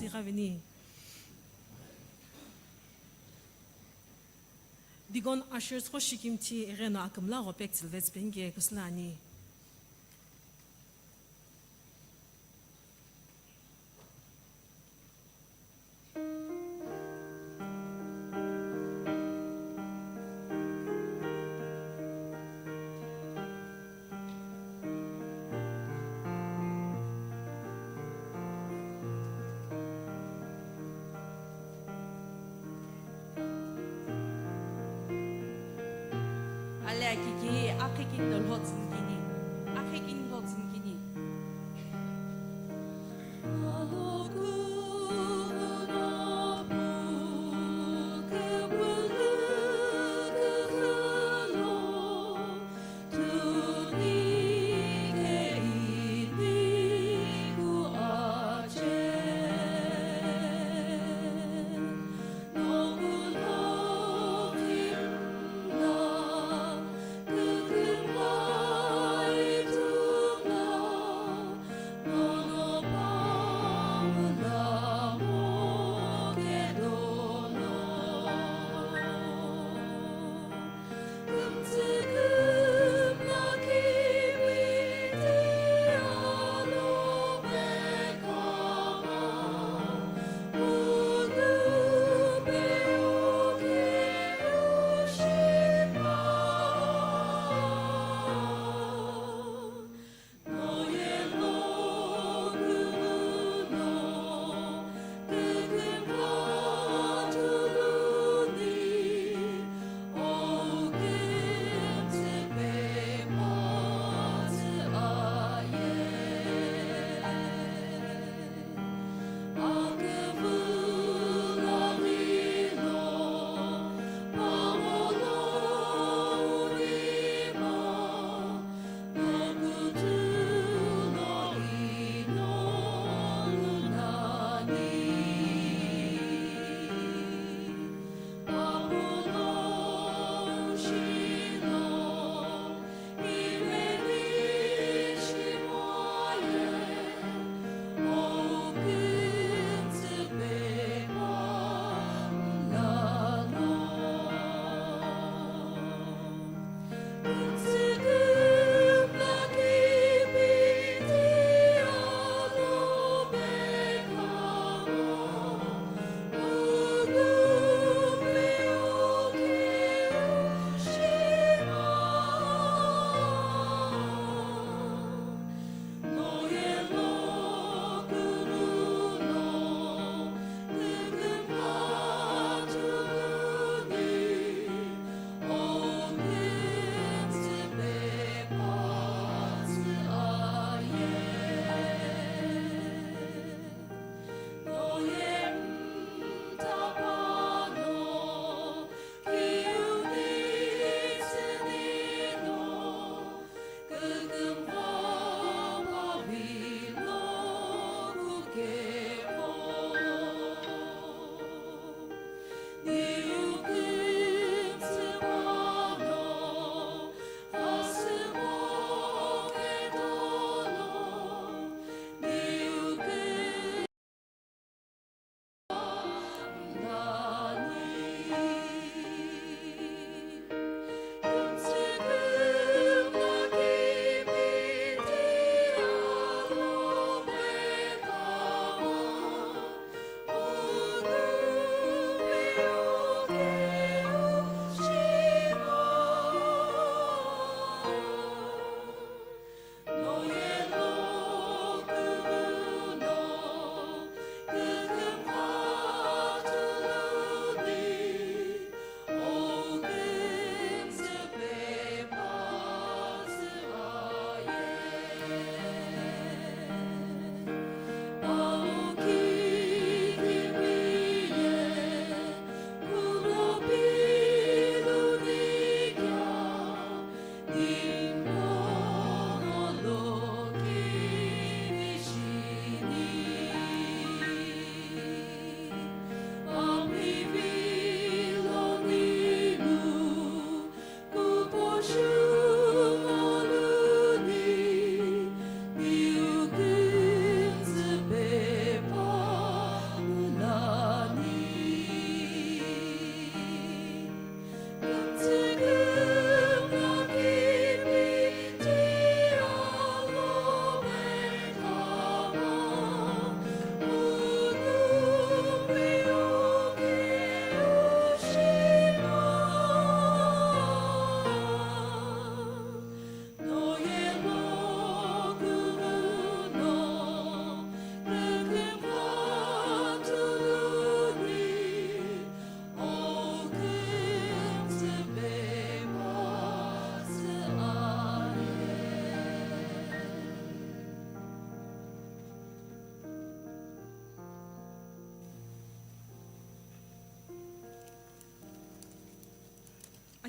Raveni. Digon Asher Troshikimti Reno Akümllagho WSBAK Kuslani. Alakhü Akhikin Dolhotzingini. Akhikin Hotzingini.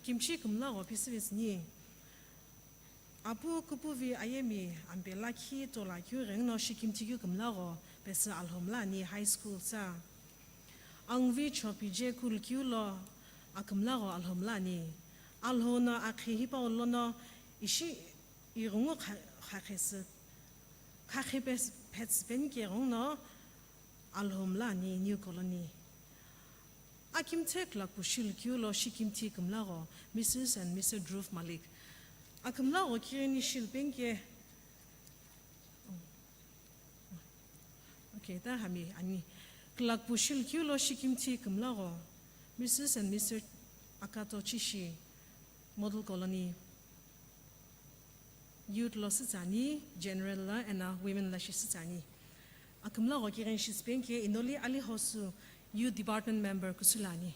Akimichile Akümllagho pisvis ni. Apu kupuvi ayemi Amüthaqhi to Alakhü rengno shikimti Akümllagho besa Alhou ni high school sa. Angvi chopije kulkiulo Akümllagho Alhou ni. Alhou na Akhe hipa olono ishi irungo khakhes. Khakhe pets benke rongno Alhou ni new colony. Akimtek Rochill kiulo shikimti Akümllagho Mrs. and Mr. Dhruv Malik. Akümllagho Kighini shilbenke. Okay, that hami ani. Rochill kiulo shikimti Akümllagho Mrs. and Mr. Akatochishi model colony. Youth lo sitani, general la and women la sitani. Akümllagho Kighini shilbenke Inoli Aliho Swu youth department member kusulani.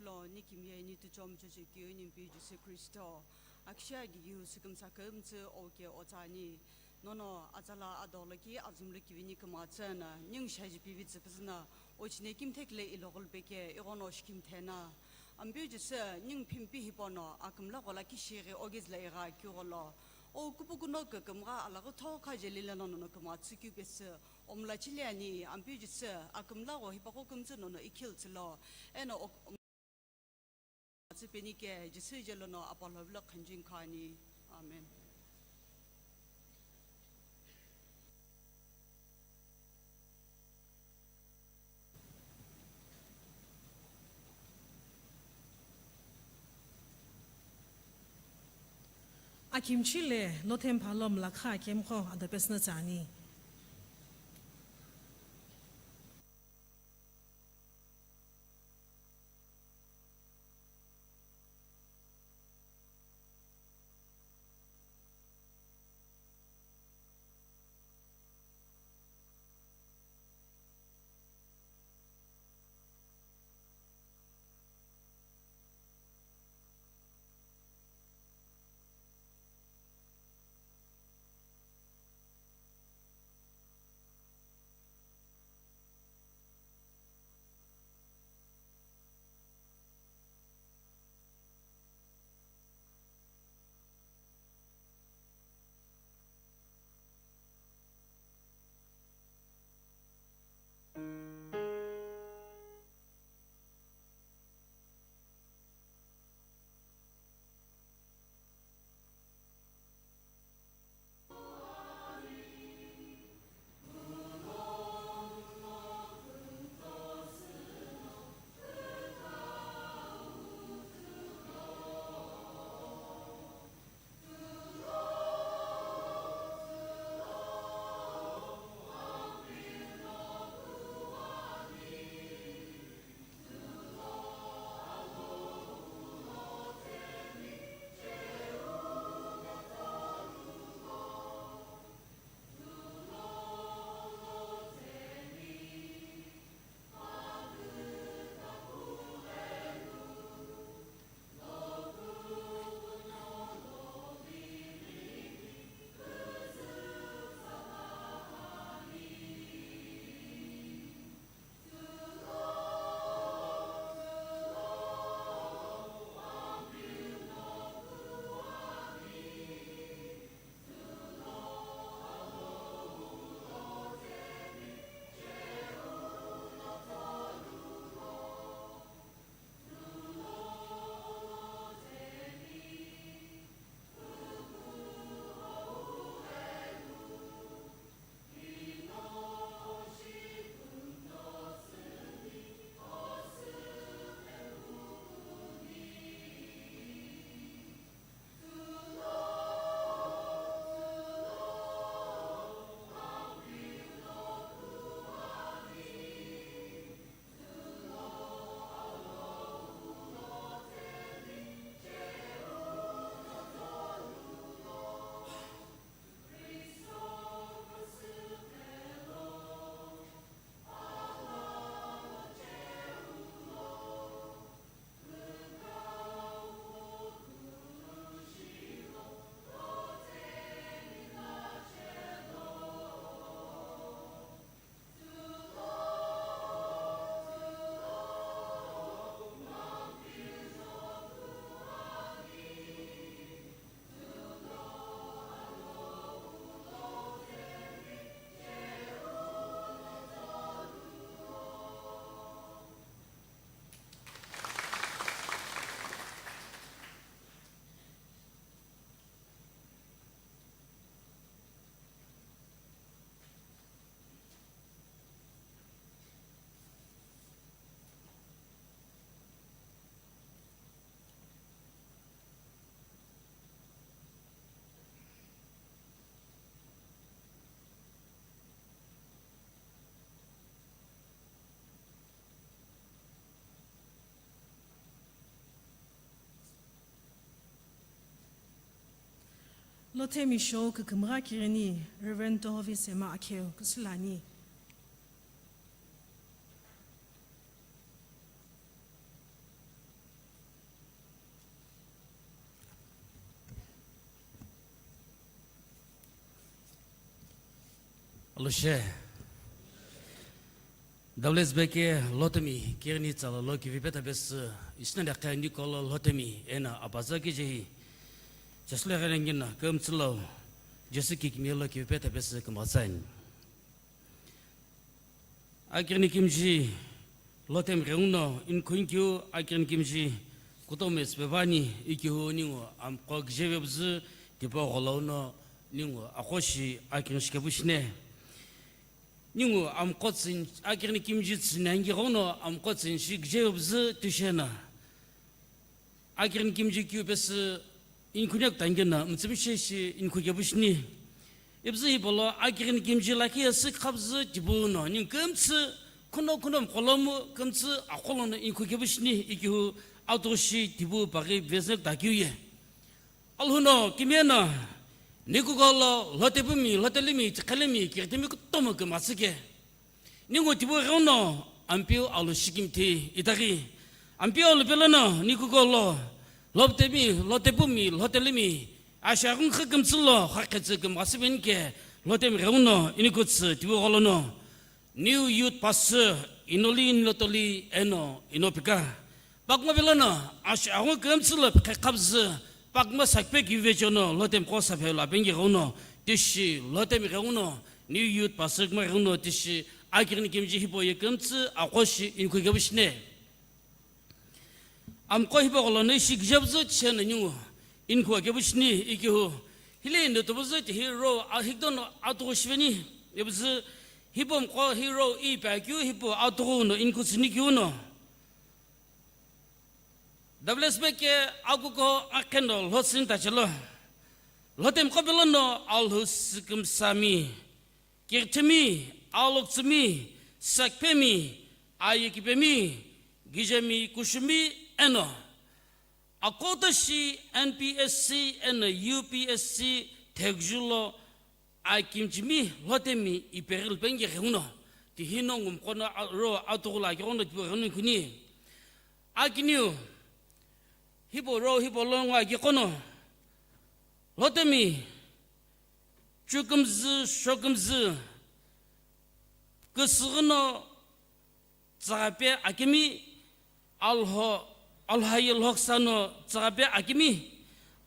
Alhou nikimye ni tu chom che Kighini bi Jesu Christo akshagi yu sikum sakum tse oke otani nono azala adolaki azumlaki vini kamatsana ning shaji bibi tsepsna ochne kim tekle ilogol beke igono shkim thena ambi jese ning pimpi hipono Akümllagho la kishire ogizla ira kyogolo o kupukuno KüKüMGHA Alakhü tho khajelila nono kamatsuki bes Mulaküaha ni ambi jese Akümllagho hipako kumtse nono ikil tslo eno Benike Jesu Jelono Apollo Kanjin Kani. Amen. Akimichile LHOU Mulaküaha Akemiqo adapesna tsani. LHOTHEMI shou KüKüMGHA Kighini Reverend Tohovi Sema Akheu kusulani. Alakhü WSBAK LHOTHEMI TSALA lo KIPhi Inaqhe Nicola LHOTHEMI ena abazaki jehi jasle garengina kumtslo jasiki kimelo KIPhi kamasan Akimichile LHOTHEMI reuno in kunkyu Akimichile kutomes bevani ikihu ningo am qogjebz Kipeu holono ningo akhoshi Akimichile Ningu am kotsin Akimichile nangi hono am kotsin shigjebz tushena Akimichile bes in kunyak tangena mtsibshi in kugebushni ibzi bolo Akimichile laki sik khabz jibuno ning kumts kuno kolomu kumts akolon in kugebushni ikihu autoshi tibu bagi bezek dakyuye Alhou kimena Nikugolo LHOTHEMI LHOTHEMI tkalemi kirtemi kutomo kemasike Ningo tibu rono ampio alu shikimti itari ampio alu pelano nikugolo LHOTHEMI LHOTHEMI asharun khakemtslo khaketse kemasbenke LHOTHEMI rono inikuts tibu holono New Youth Pastor Inoli Nilotoli eno inopika Bakma pelano asharun kemtslo khakabz Pagma sakpe kivejono LHOTHEMI kosa phela bengi rono tishi LHOTHEMI rono New Youth Pastor ma rono tishi Akimichile hipo yekamts akoshi inkugabishne am ko hipo holono shigjabzo chen nyu inkugabishni ikihu hile ndotobuzo hero ahigdono atoshveni yebz hipo ko hero ipakyu hipo atono inkutsnikyuno WSBAK Alhou Akendo Lhosin Tachalo LHOTHEMI Kopilano Alhou Sikumsami Kirtemi Aloksumi Sakpemi Ayikipemi Gijemi Kushumi Eno Akotashi NPSC and UPSC Tegjulo Akimichile LHOTHEMI Iperil Bengi Huno Tihinong Kono Ro Autola Yono Kuni Akichiu Hipo longa gikono LHOTHEMI shokumz kusugno tsape akimi Alhou loksano tsape akimi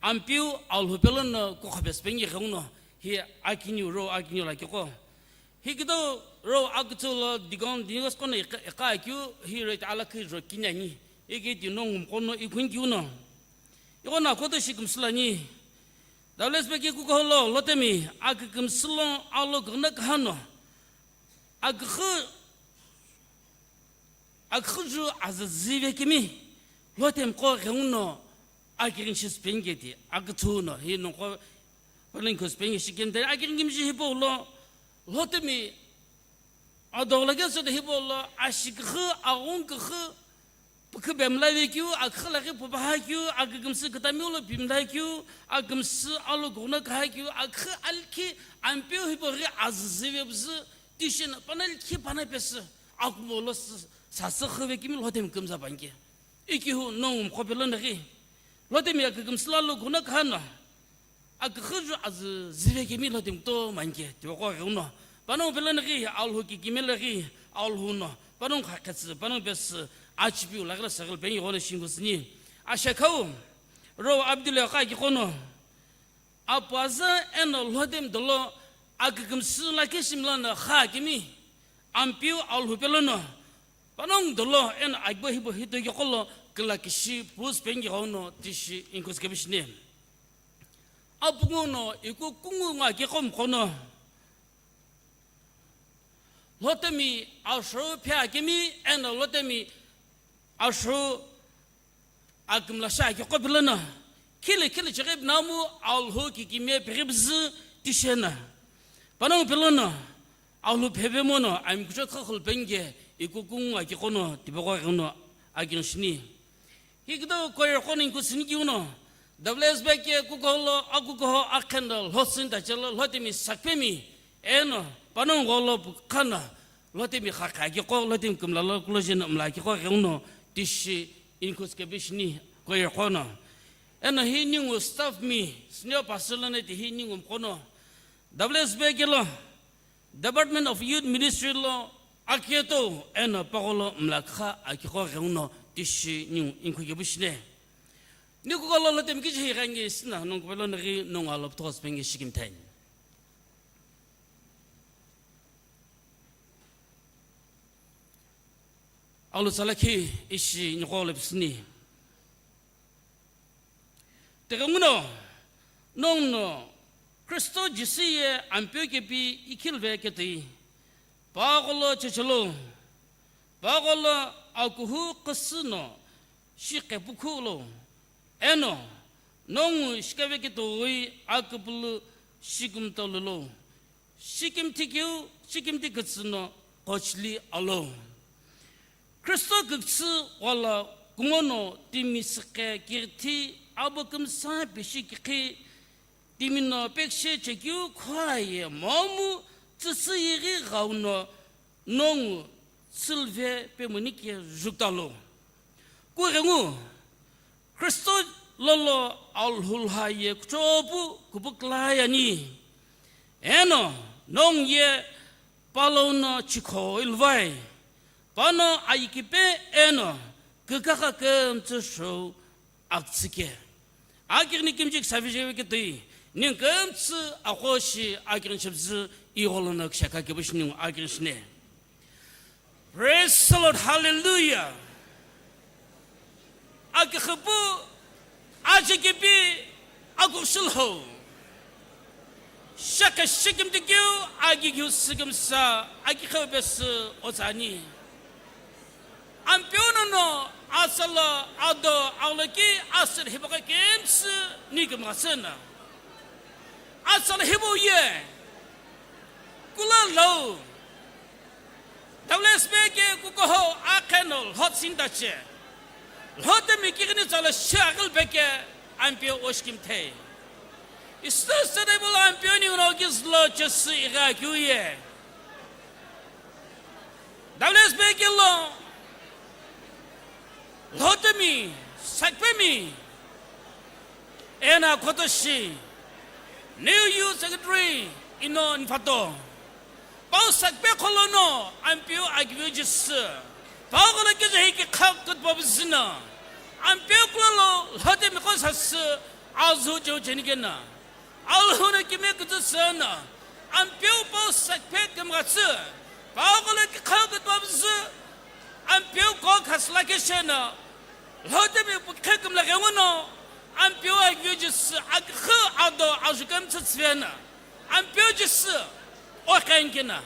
ampiu Alhou pelono kokhabes bengi khono hi Akichiu la kiko higdo ro agtulo digos kono ekakyu hi ret Alakhü Kighini Ege dinong kono ikunkyuno Yona koto shikumslani WSBAK kukolo LHOTHEMI akumslon alo gnakano Akheu azazivekimi LHOTHEMI ko reuno Akimichile pengeti agtuno hino ko palinkos pengishikende Akimichile hipolo LHOTHEMI adolagaso de hipolo ashikhu aungkhu Kebemlaikyu, Akhlaki Pupahakyu, Agamsi Katamula Bimdakyu, Agamsi Alugunakakyu, Akhe Alki, Ampio Hipori Azivibs, Tishin, Panelki Panapes, Akmolos, Sasakhavekimi, LHOTHEMI comes up and Ikihu, no Kopilonari, LHOTHEMI Agamsla Gunakana, Akhu as Zivekimi LHOTHEMI to Manke, Tohovi, Panon Pelonari, Alhou Kimilari, Alhou, Panon Hakats, Panon Bess. Akichiu lagla sagal bengi hona shingusni ashakau ro Abdullah kono apaza eno LHOTHEMI dolo agkumsu lakishimlana khakimi ampiu Alhou pelono panong dolo en agbo hibo hito yokolo klakishi pus bengi hono tishi inkuskebishne apungono iku kungunga kikom kono LHOTHEMI ashro pyakimi eno LHOTHEMI Alhou Akümllagho kopilana kile chegeb namu Alhou kikime peribz tishena panong pelana Alhou pebemono am kuchakhl benge ikukunga kikono tibogono aginshni higdo koyer konin kusnigiuno WSBAK kukolo akuko akendal hosin tachalo lotimi sakpemi eno panon golo kana lotimi khakagi ko lotim kumlalo kulojin umlaki ko geuno tishi inkuske bishni ko yakona eno hiningu staff mi sneo pasolone ti hiningu kono WSBAK lo Department of Youth Ministry lo Kheto eno pagolo Mulaküaha akiko geuno tishi ning inkuke bishne ni ko lo tem ki ji gangi sna nong ko lo ngi nong alop tos pengi shikim tan Alakhü ishi ni ko le sni te gamuno nong no Kristo jisiye ampyo ke bi ikilve ke ti pagolo chechelo pagolo akuhu qsno shiqe bukulo eno nong shikawe ke towi akbulu shikum tololo shikim tikyu shikim tiktsno qochli alo Kristo gtsu wala kumono timiske kirti abukum sa bishiki timino pekshe chekyu khwaye momu tsiyiri gauno nong silve pemunike juktalo kurengu Kristo lolo Alhou haye chobu kubuklayani eno nong ye palona chiko ilvai pano aikipe eno KüKüMGHA kem shou aktsike akirni kimjik savijewe keti ning kem tsu akhoshi akirin chibzu iholona kshaka kebishning akirin shne praise the Lord hallelujah Akhibu ajikibi agushilho shaka shikim dikyu agiyu sigim sa Akheu bes ozani ampiono asala ado alaki asir hibaka kems nigmasana asal hibu ye kulalo WSBAK kukoho akenol hot sindache LHOU Kighini tsala shagil beke ampio oshkim te istasable ampio ni rogis lo chesi IGHILO WSBAK lo LHOU sakpemi ena kotoshi new youth secretary ino infato pau sakpe kolono ampio agvijis Pagolo ke jahi ke khak kut babzina ampio klolo LHOU mi khosas azu jo jenigena Alhou ne kime kutsana ampio pau sakpe kamgatsu pagolo ke khak kut babz ampio ko khasla ke shena LHOU mi KüKüMGHA ngono ampio agvijis Akheu ado azukam tsvena ampio jis o kankena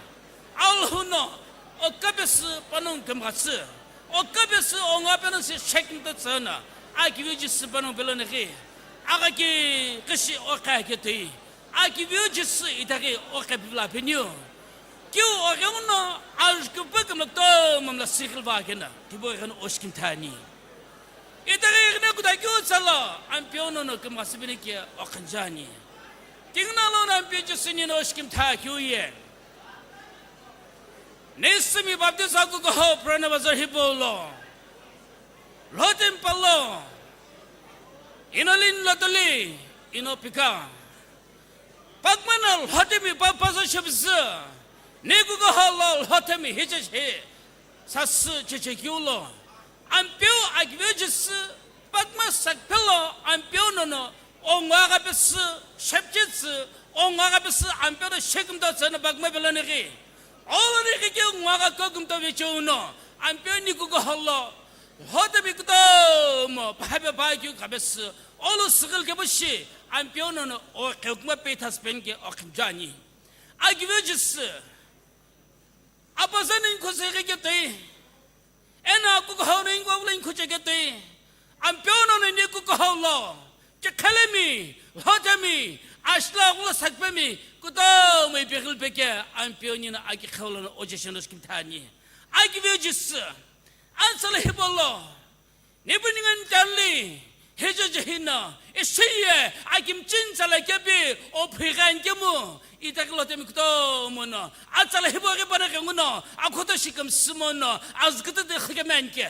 Alhou no o kabes panong kamgatsu o kabes o ngapen se checking the tsana agvijis panong belonegi agaki kishi o kaketi agvijis itagi o kabla penyo kyu o ngono azkupakam to mamla sikhilba kena tibo ren oshkim tani itagi ne kudakyu tsala ampiono no kamasibiniki o kanjani tingnalo na ampijis ni no oshkim ta kyuye Nesmi baptisa kukoho prana bazar hibolo LHOU palo Inoli Nilotoli inopika Pagmanal LHOU mi papazo shibza Nekukoho LHOU mi hijashi sas chechekyulo ampio agvijis pagma sakpelo ampio nono ongaga bes shepjits ongaga bes ampio shekimda tsana pagma belonegi all the young Waga Kokum to Vichuno, and Penny Kukoholo, LHOU Bikuto, Papa Baku Cabes, all of Sikil Kabushi, and Piono or Kukma Petas Penke or Kinjani. I give you just a person in Kosegate, and a Kukohoning Goblin Kuchegate, and Piono and Nikukoholo, Jakalemi, LHOU Ashla was Sakpemi, Kudo, my Pickle Peke, and Pionian Akichiu Ojeshanos Kitani. I give you just answer Hibolo, Nibbling and Dally, 해저저히나 이시에 아김 진짜라 개비 오피간 게무 이따글로데미 그도 뭐노 아짜라 해보게 바라게무노 아코도 시금 스모노 아즈그도 흐게만게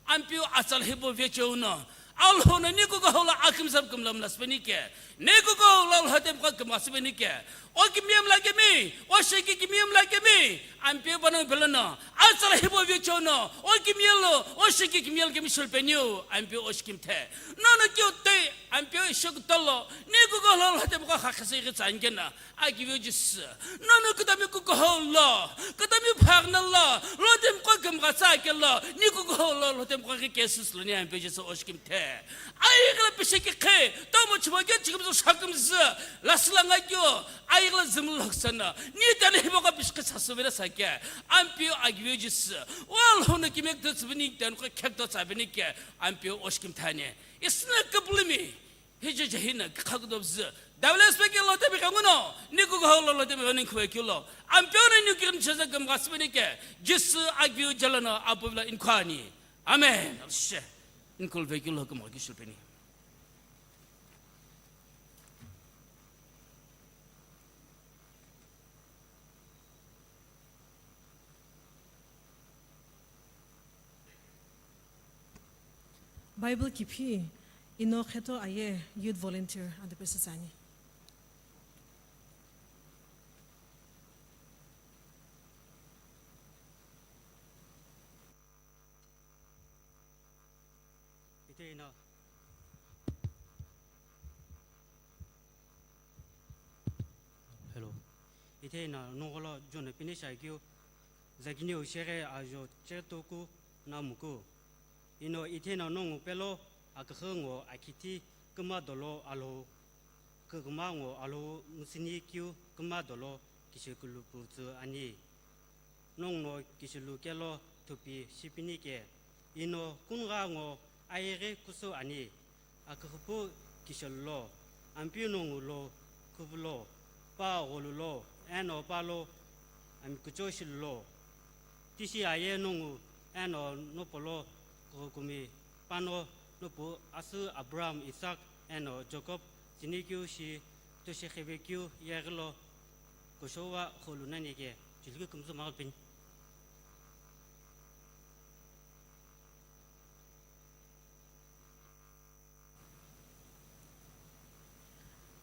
안피오 아짜라 해보 베초노 알호는 니고가 홀라 아킴삽 금람라스베니게 니고가 홀라 하템과 금라스베니게 오기미엠라게미 오시기기미엠라게미 안피오바는 별로노 아짜라 해보 베초노 오기미엘로 오시기기미엘게미 술베뉴 안피오 오시김테 너는 교때 안피오 쇼그떨로 니고가 홀라 하템과 하카세기 잔게나 아기뷰지스 너는 그다음에 그거 홀라 그다음에 파그날라 로템과 금가사kel라 니고가 홀라 로템과 게스스르니 안피오지스 오시김테 아이글 비시키케 너무 주먹이 지금도 사금스 라슬랑아교 아이글 즈물럭사나 니단에 해보가 비시키 사스베라 사게 안피오 아기뷰지스 월호는 기맥도 즈브닉 된거 캡도 잡으니까 안피오 오시김타니 이스나 급블미 해저저히나 카고도 없어 WSBAK LHOTHEMI 강우노 니고가 홀로 때문에 가는 그외길로 안피오는 뉴기름 저작금 갔으니까 지스 아기뷰 잘라나 아부빌라 인ኳ니 아멘 알시 인콜 베길로 그 먹기 실패니 Bible Kiphi Kheto aye youth volunteer at the Pesasani. Hello. Itena nongolo jone pinishaikyo zakini oshere ajo chetoku namuko. Ino itena nongo pelo akhengo akiti kemadolo alhou. Kemango alhou musinikyo kemadolo kishekulu putu ani. Nongno kishelu kelo topi shipinike. Ino kungango aire kuso ani. Akhepo kishelo ampionongo lo kubulo. Pa olulo eno palo amikucho shilo tisi aye nongu eno nopolo kokumi pano nopo asu Abraham Isaac eno Jacob jinikyu shi toshekebekyu yaglo koshowa holunanike jilgu kumsu malpin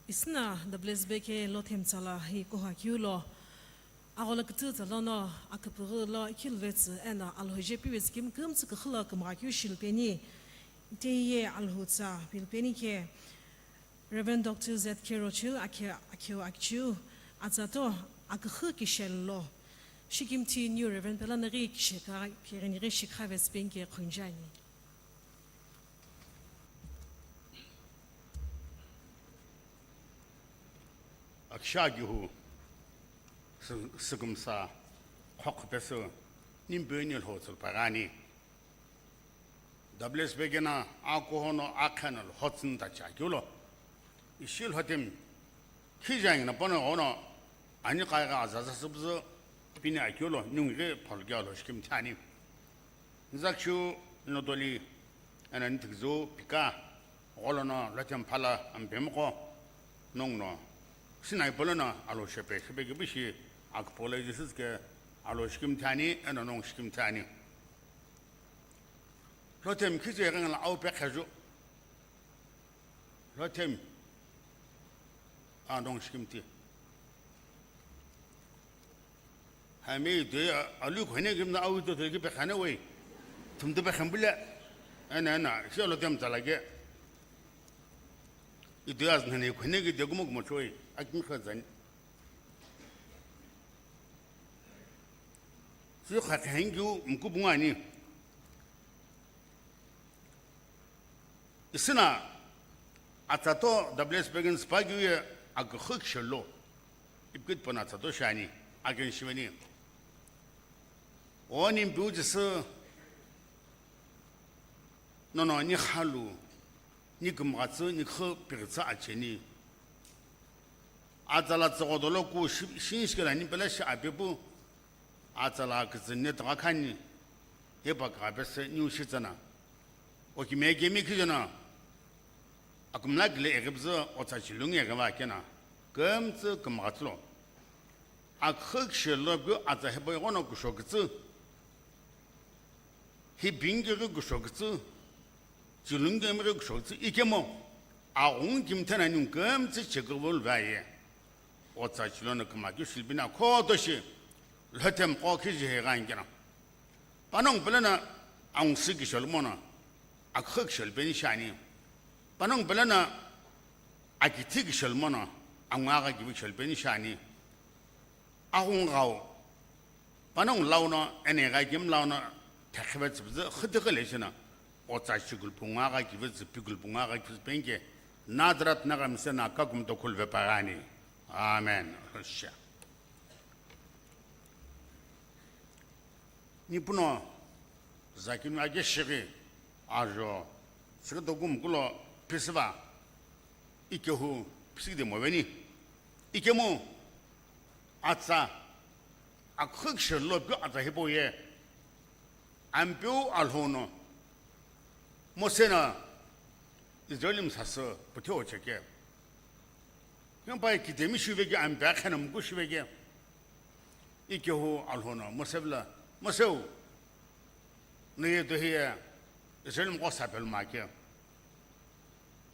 Isna WSBAK LHOTHEMI TSALA hi KüKüMGHA Alakhü zalano akapuru lo kilvets ena Alhou JPWS kim kumts khla kmagyu shilpeni teye Alhou tsa pilpeni ke Reverend Dr. ZK Rochill Akheu Akichiu azato Akheu kishello shikimti new Reverend Pelanari kisheka Kighini shikha vespenke khunjani Akshagyu Sugumsa Hokpeso Nimbunil Hotel Parani WSBAK na Alcohono Akanal Hotson Tachagulo Ishil Hotem Kijang na Bono Ono Anikaga Azazabzo Pinagulo Nunge Polgalo Skim Tani Zakshu Nilotoli and Antikzo Pika Olono Latam Pala and Bemko Nongno Sinai Polona Alhou Shebegibishi Akpola Jisuke Alhou Skim Tani and Anong Skim Tani Lotem Kizang Aupekajo Lotem Anong Skimti I made a look when I give the out of the Gibehanaway from the Behambula and Anna, Sholotem Talage. It doesn't any when I get the Gumokmochoy, Akimichile. So I hang you Mkubwani. Isina Atato WSBAK Spagu Akümllagho if good Ponatato Shani against Shivani. One in Buddhist no Nihalu Nikumatsu Nikho Pirza Acheni Atalatodoloku Shinska and Nipelasha Abibu Atalak Zenetrakani Hepakabes New Shitana. Okimekimikina Akümllagho egibzi otsachilung egawakena. Kumtsi kumgatlo. Akheu shilobgo azahebo gono kushogitsi. Hibingiri kushogitsi. Chilungemiri kushogitsi. Ikemo. Aung kimtana nyung kumtsi chigurul vaye. Otsachilona kumagyo shilbina kodoshi. Lhotem kokiji hegangena. Panong belana aung sigi shalmona. Akheu shalbeni shani. Panong belana Akichiu shalmona. Angwaga gibi shalbeni shani. Ahung gao. Panong launa enega gim launa takhwet bze khidgeleshna. Otsachigul pungaga gibi zipigul pungaga gibi penge. Nadrat nagamsena kagum dokul vepagani. Amen. Russia. Nipuno zakinu ageshiri ajo sirdogum kulo pisva ikehu pside moveni ikemu atsa akheu shlob atsa heboye ampiu alhono mosena Israelim saso putio cheke yang pai kidemi shuvege Amüthaqhi mgu shuvege ikehu alhono mosebla Masou, ne de here, Israelim Gossapel Makia.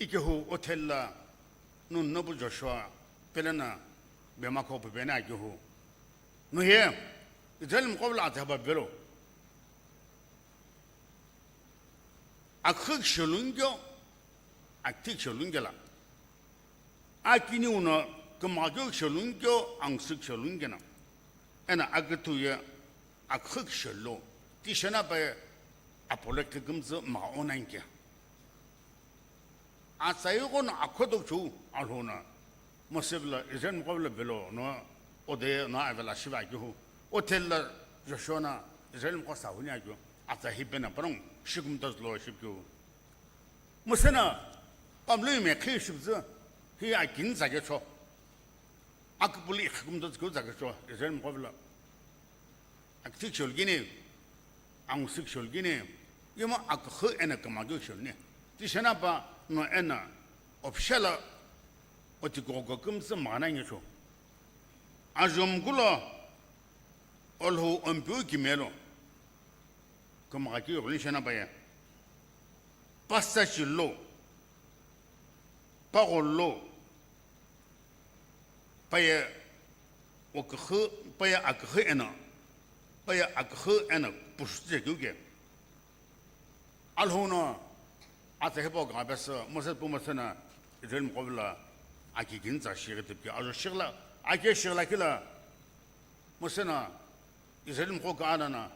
Ikihu Otella, no noble Joshua, Pelena, Bemako Benagihu. No here, Israelim Kovla Tababelo. Akheu shalungo, Akimichile lungela. Akiniuno, Kemagyo shalungo, Angsuk shalungena. And Agatuya. Akheu shou, tishana by apologetics maonankia. Asayon Aküthü Alhou, Mosebla isn't probably below, no, or they no Avela Shivagu, or tell Joshona Israel Kosauniago, after he been a prong, Shigum does lordship you. Mosena, Pamlume Kishubs, he I can Zagacho. Akbuli Hum does go Zagacho, Israel Kovla. Akichiu Guinea, Angsuk Guinea, you know, Akheu and a Kamagushin. Tishanapa no enna of Shella or to go comes the Manangisho. Azumgula, Alhou Kighini, Kumaki of Lishanabaya. Pastachilo, Parolo, Paya Okhu, Paya Akheu. Paya Akheu and a push the Guge. Alhou at the Hebog Abessa, Moses Pumasena, Israel Kovla, Akiginza, Shiriti, Shilla, Akishilakilla, Mosena, Israel Hokanana,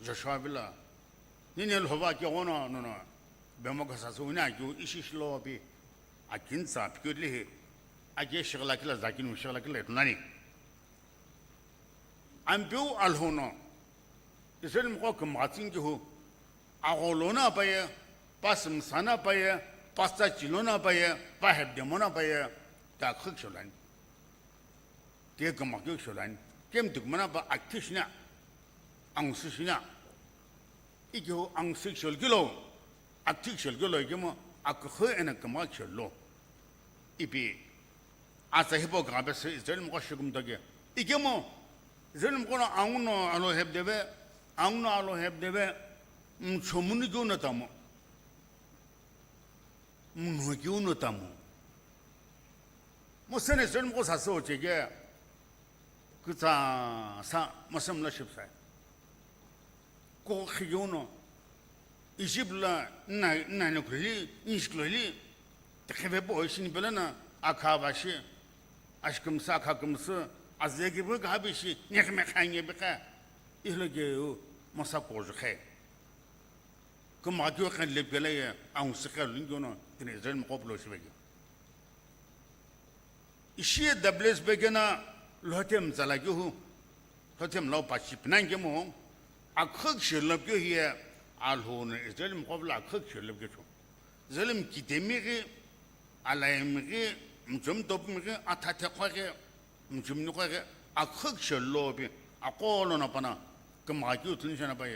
Joshua Villa, Ninil Hovaki Ona, no, Bemokasasuna, you Ishishlobi, Akinsa, Purely, Akishilakilla, Zakin, Shilakilla, Nani. Ampiu Alhou. Israel Hokum Martin Juhu, Arolona Bayer, Passum Sana Bayer, Pasta Chilona Bayer, Pahab Demona Bayer, Takhulan. Take a Makulan, came to Manaba Akishna, Angsushina. Iku Angsexual Gilo, Akimichile Gilo, Akheu and a Kamacho law. Ipi as a hippogravus is very much Dogge. Ikemo, Zelim Gona Auno Alo have deve. Auno alo have deve, Chomuniguno Munuguno. Mosene Zen was a so chege, Kuta Sa Mosam Laship side. Ko Hiono, Ishibla Nanukli, Ishkli, the heavy boys in Belena, Akavashi, Ashkum Sakakumsu, as they give Habishi, Nekmekanye Beka. Illegeu Massapoje. Comme Radio can live Galaya, on Secret Lingono, in a Zen Popolo Shveg. She at WSBAK LHOTHEMI TSALA, LHOTHEMI Lopaship Nangemo, Akheu should love you here, Alhou is Zelim Kovla, Akheu should love you. Zelim Kitemiri, Alaimiri, Mjumtopmiri, Atatakwake, Mjumnuke, Akheu should love you, a call on upon Kemagyo Tunishana by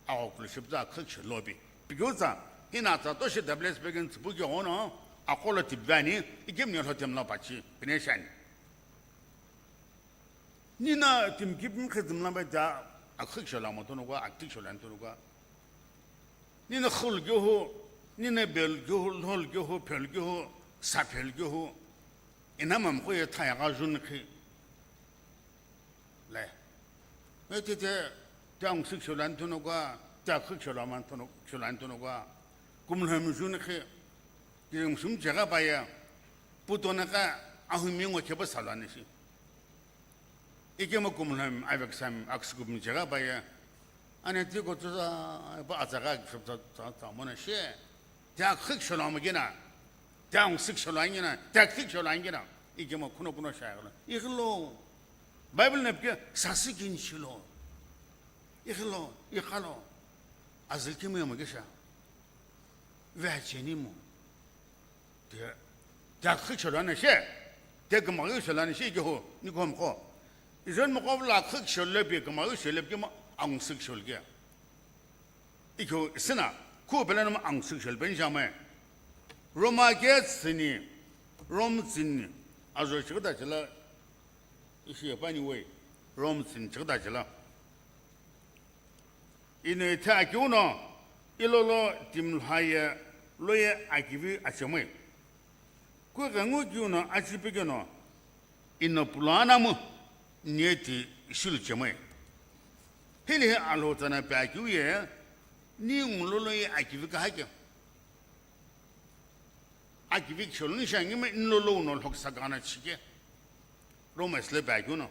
our Kushipza Akheu lobby. Because in a Satoshi WSBAK Book honor, 아콜로 딥바니 이게 닐호템라 바치 비네샤니 니나 팀 기쁨 크듬나 바자 아크글라모토노가 악틱쇼란토노가 니나 홀교호 니네 벨교호 홀교호 별교호 사별교호 이나만 거에 타야가 준키 래 어때때 장식쇼란토노가 자크글라만토노 쇼란토노가 꿈을 준키 지금 숨 제가 봐야 부도나가 아후명을 개버 살라니시 이게 뭐 꿈을 아백삼 악수금 제가 봐야 안에 뛰고 저자 바자가 저저저뭐는 시 자 흑쇼라면이나 장식쇼라이나 택틱쇼라이나 이게 뭐 쿠노쿠노 샤야라 이글로 바이블 냅게 사스긴 실로 이글로 이칼로 아즈키미 뭐게샤 왜체니모 자 흑쇼라는 시 대그 뭐쇼라는 시 이거 니고 뭐 이전 먹어볼라 흑쇼르비 그 뭐쇼르비 뭐 앙식쇼르게 이거 쓰나 쿠벨라는 앙식쇼르 benjamin 로마게스니 롬신 아주 저다 질라 이시 바니웨이 롬신 저다 질라 이네 타교노 일로로 dim하ye 로에 아기비 아셔메 그 강우교노 아치비교노 이노 플라나무 니에티 실체메 헬레 알호타나 바규에 니웅로로에 아기비가 하게 아기비 촐는 샹이메 인로로노 혹사가나 치게 로마슬레 바규노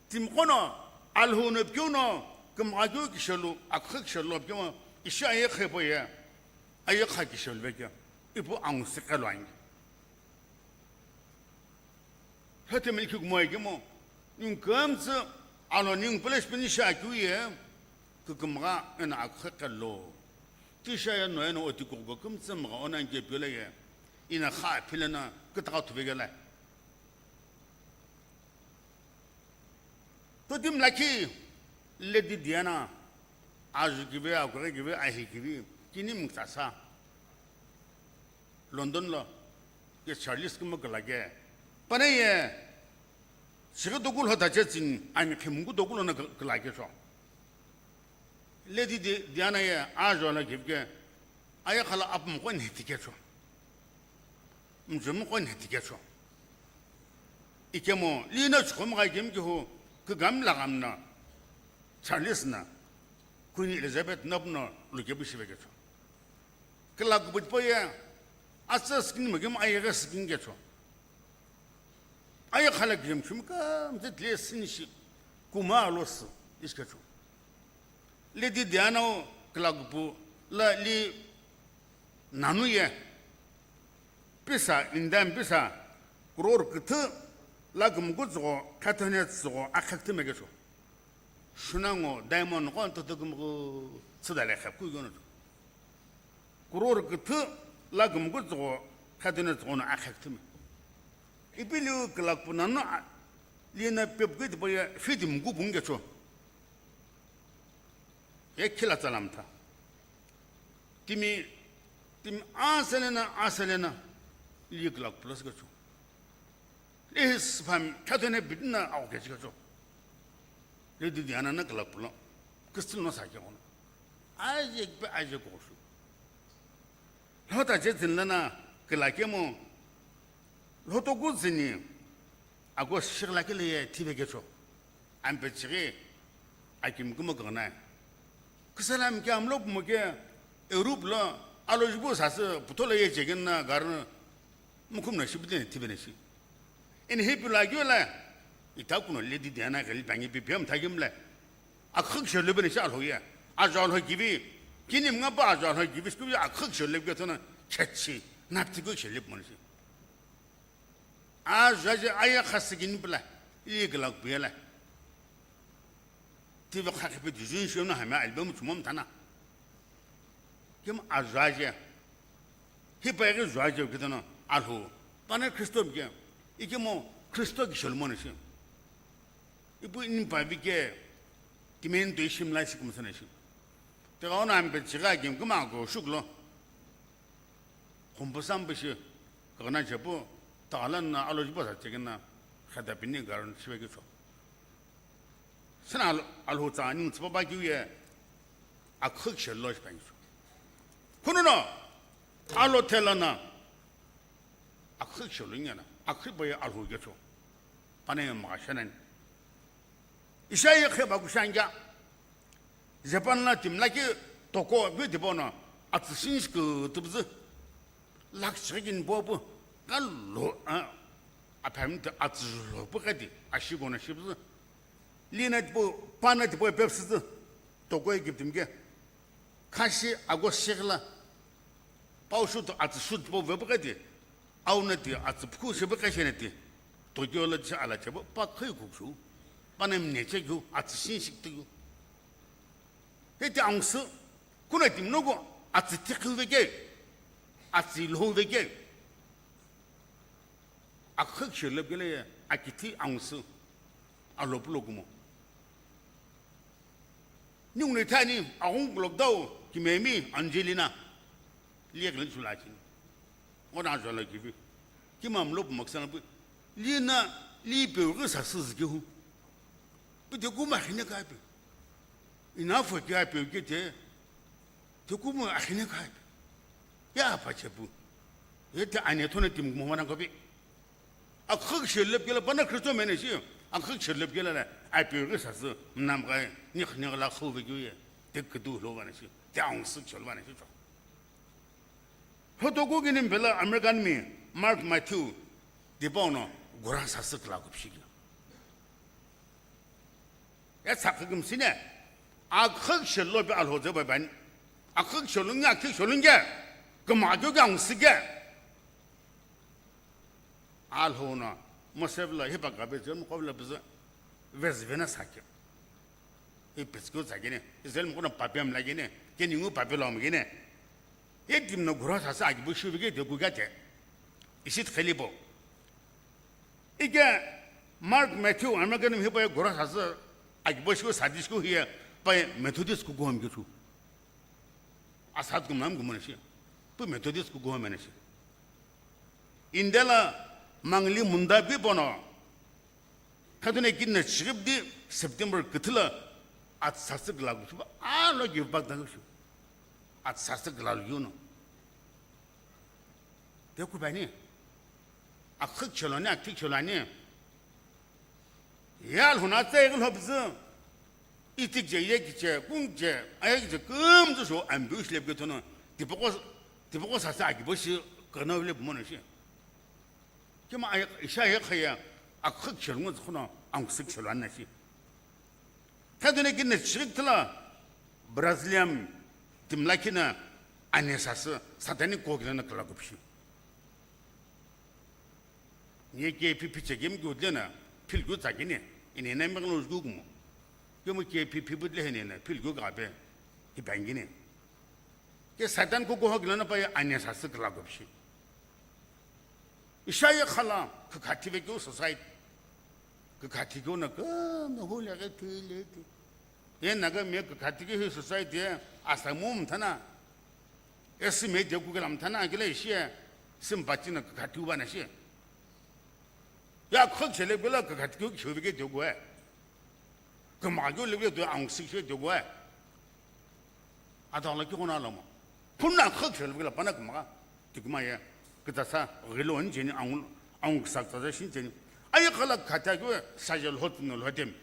팀코노 알호노 뷰노 금아규 기셜로 아크 기셜로 뷰 이샤에 헤보에 아이카 기셜베게 이부 앙스칼와인 하테밀 그모에게 뭐 인감스 아노닝 플래시 샤규에 그금가 은 아크칼로 티샤야 노에노 오티고고 금스마 오난게 별에 이나하 필레나 그타가 투베게라 또딤 라키 레디 디아나 아주 기베 아고레 기베 아히 기베 기님 사사 런던로 게 찰리스 금거라게 빠네에 지가 도굴 하다 졌진 아니 김구 도굴로나 그라게죠 레디 디아나에 아조나 기게 아야 칼라 앞은 건 해티게죠 좀 건 해티게죠 이게 뭐 리나 처음가 김기호 그 감라감나 찰리스나 군이 엘리자베트 너브너 루게부시베게죠 클라그 붙보야 아서스킨 먹음 아이가 스킨게죠 아야 칼라 기름 춤까 무슨 레슨시 구마로스 이스케죠 레디 디아노 클라그부 라리 나누예 비사 인담 비사 그로르 그트 라금고즈고 카타네츠고 아카트메게죠 슈낭고 다이몬 건토도금고 쓰달레카 꾸이고는 그로르 그트 라금고즈고 카타네츠고는 아카트메 이빌루 클락푸나노 리나 펩게 보야 피dim고 bungecho ekila salamta tim aselena li 클락 플러스 거죠 레스팜 카드네 빛나 아오게지 거죠 레디디 하나나 클락 플러 그스노 사게오나 아제 고수 하다 제들라나 클락에모 로토구즈니 아고 시글라길레 티베게죠 안베치게 아김금거나 그 사람 게 암로 뭐게 에루블라 알로지보 사서 붙어라에 제겠나 가르는 무금나 시부데 티베네시 인 헤블라교라 이타쿠노 레디디 하나 갈 방이 비뱀 타김래 아크글레베네시 알호야 아자로 기비 기님가 바 아자로 기비 스쿠비 아크글레베토나 쳇치 납티고 셜레브모시 아자제 아야 카스긴 블라 이글락 비엘라 티베 카케베 디준쇼나 하마 알범 춤음 타나 김 아자제 히베게 자제 그다나 알호 바네 크리스토게 이게 뭐 크리스토기 셜모네시 이부 인바비게 김엔 되심라시 kum선네시 내가 오늘 안 뱉지가 김 그만고 슈글로 공부상 것이 그거나 저부 다른나 알로지보다 저기나 하다 비니 가는 시외기서 선알 알호 자님 스바바기에 아크실로 시간이죠. 그러나 알로텔라나 아크실로냐나 아크보에 알호겠죠. 반에 마셔는 이샤이 해바고 샹자 제반나 팀라기 도코 비디보나 아츠신스크 뚜브즈 락스긴 보부 갈로 아파미트 아츠로 버가디 아시고나 시브즈 리나보 파나티보 펩스즈 도코에 기tim게 카시 아고 시글라 파우슈도 아츠슈드 보부 버가디 아우나티 아츠푸 시버카시네티 도교르지 알아체보 파크이 국수 빠nem 네체고 아츠신식도 헤티 앙스 쿠나팀 노고 아츠티클베게 아치로베게 아크실레벨에 아키티 앙스 알로블로구모 뇽네타니 아홍블록다우 기메미 안젤리나 리액을 줄라친 오나절라 기비 기맘롭 먹상부 리나 리베르 사스즈기후 비데구마 히네카비 이나프 기아베게테 데구마 아히네카비 야 파체부 예테 아니토네 팀 모마나 거비 아크실렙게라 바나 크리스토 메네시 아크실렙게라 아이베르 사스 남가 니kh니글라 kho베기에 데크두 로바네시 다운스 철바네시 호도고기는 별라 아메리칸미 마크 마튜 디보노 고라사스 클라급시기 야 사크금 시네 아크실로베 알호제바반 아크실롱야 아크실롱게 그 마조강 쓰게 알호나 모세블라 히바가베 좀 거블라 비자 웨즈베나 사케 이 비스코 사게네 이젤 모나 파뱀 라게네 게닝우 파벨롬게네 예dim노 고라사스 아기 부슈비게 되고가테 이시트 ხელ리보 이게 마크 매튜 아메리칸 히바에 고라사스 아기 부슈고 사디스고 히에 바에 메토디스고 고함게주 아사드금 남 고모네시 그 메토디스고 고함메네시 인델라 망리 문다비 보노 카드네 긴네 시급디 세프템버 끝틀라 아사스글라고 슈바 알로 기박당슈 아사스글라유노 데쿠바니 아크철로네 아틱철라니 야르후나 떼글 허브즈 이틱제 얘기제 공제 아이제 금주소 암부슬랩게토는 디보고 사사 아기보시 거너블레 모노시 그마 이샤에 khaya 아크철은 코나 앙스철 안나시 카드네 긴네 시릭틀라 브라질리안 팀라키나 아네사스 사타니 고기는 클라고피 니게 피피체김 고드나 필고 자기네 이네네 먹는 우구모 요무게 피피부들해네 필고 가베 이방기네 게 사탄 고고 하기는 바에 아네사스 클라고피 이샤야 칼라 그 가티베고 소사이티 그 가티고는 그 노홀레게 틀레티 옛나가 메그 가티게 소사이티에 아사몸 타나 에스메 제국을 암타나 길에 시에 심바치는 그 가티우바나시 야 커sel레벨라 그 가티고 쇼비게 되고에 그 마교레게 도 앙식시 되고에 아달라기 호나라모 분나 커sel레벨라 바나그마 디그마에 그다사 릴론 제니 앙 삭자자 신제니 아예 칼라 가타고 사절 호트는 호템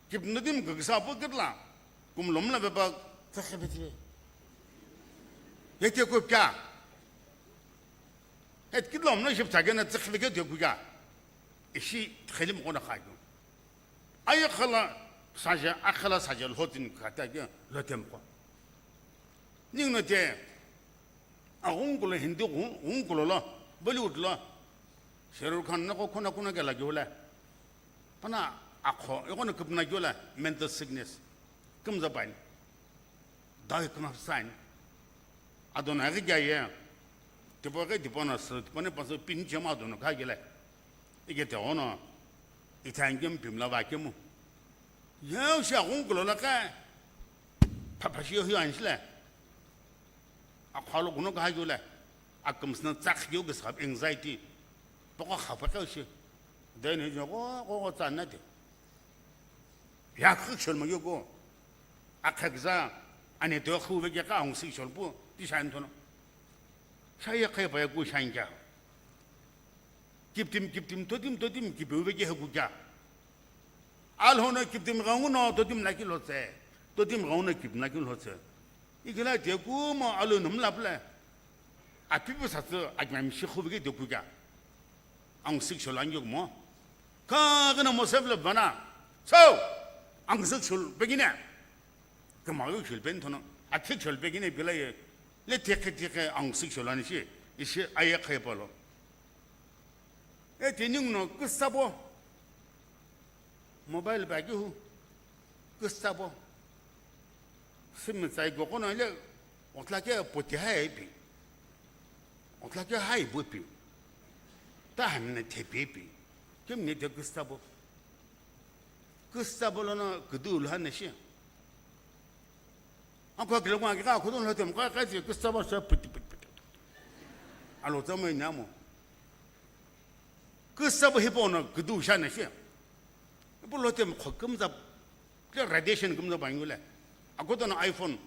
기브느딤 그기사 버들라 kum lomla beba tsakhabeti yete kopka et kidlomla shib tagana tsakhbeke dokuga ishi khalim qona khago ay khala saja akhala sajal hotin khataga lotemko ningnote agungolo hindi ungolo la bollywood la sherul khan nako kona kona gala jola pana akho yogona kupna jola mental sickness kum zaban dai kuma sign adona rigaye tiboge dipona so tipone paso pin jama adona kagele igete ono itangem pimla bakemu yo sha ungolo la ka papa shi yo ansle 아칼로 그는 거 하길래 아끔스는 짝 요기 삽 anxiety 뭐가 하바까시 내내 저거 짠나데 야 그철만 요고 아카기자 안에 더 후베게 가옹식 절부 디산토는 사이에 봐야 고산자 깁팀 도딤 기베게 하고자 알호나 깁팀 가우나 도딤 나길로세 도딤 가우나 깁 나길로세 이거라 대고 뭐 알로 넘랍래 아피부사서 아기맘시 후베게 되고자 앙식 절란격 뭐 가그나 모습을 봐나 서 앙식 절 베기네 그 마을 절벤토는 아틱 절베기네 빌라에 레테케티케 앙식 절란이시 이시 아야케 벌로 에 대능노 끝사보 모바일 바기후 끝사보 스면 사이고 거는 이제 어떻게 보티하이비 어떻게 하이부피 다음에 대비비 좀 내가 끝사보로는 그들 하는시 아까 결국 아기가 그돈 하던 거까지 끝사보서 알로 좀 있냐고 끝사보 해보는 그들 하는시 불러 때문에 금자 그 라디에이션 금자 반길래 아고도는 아이폰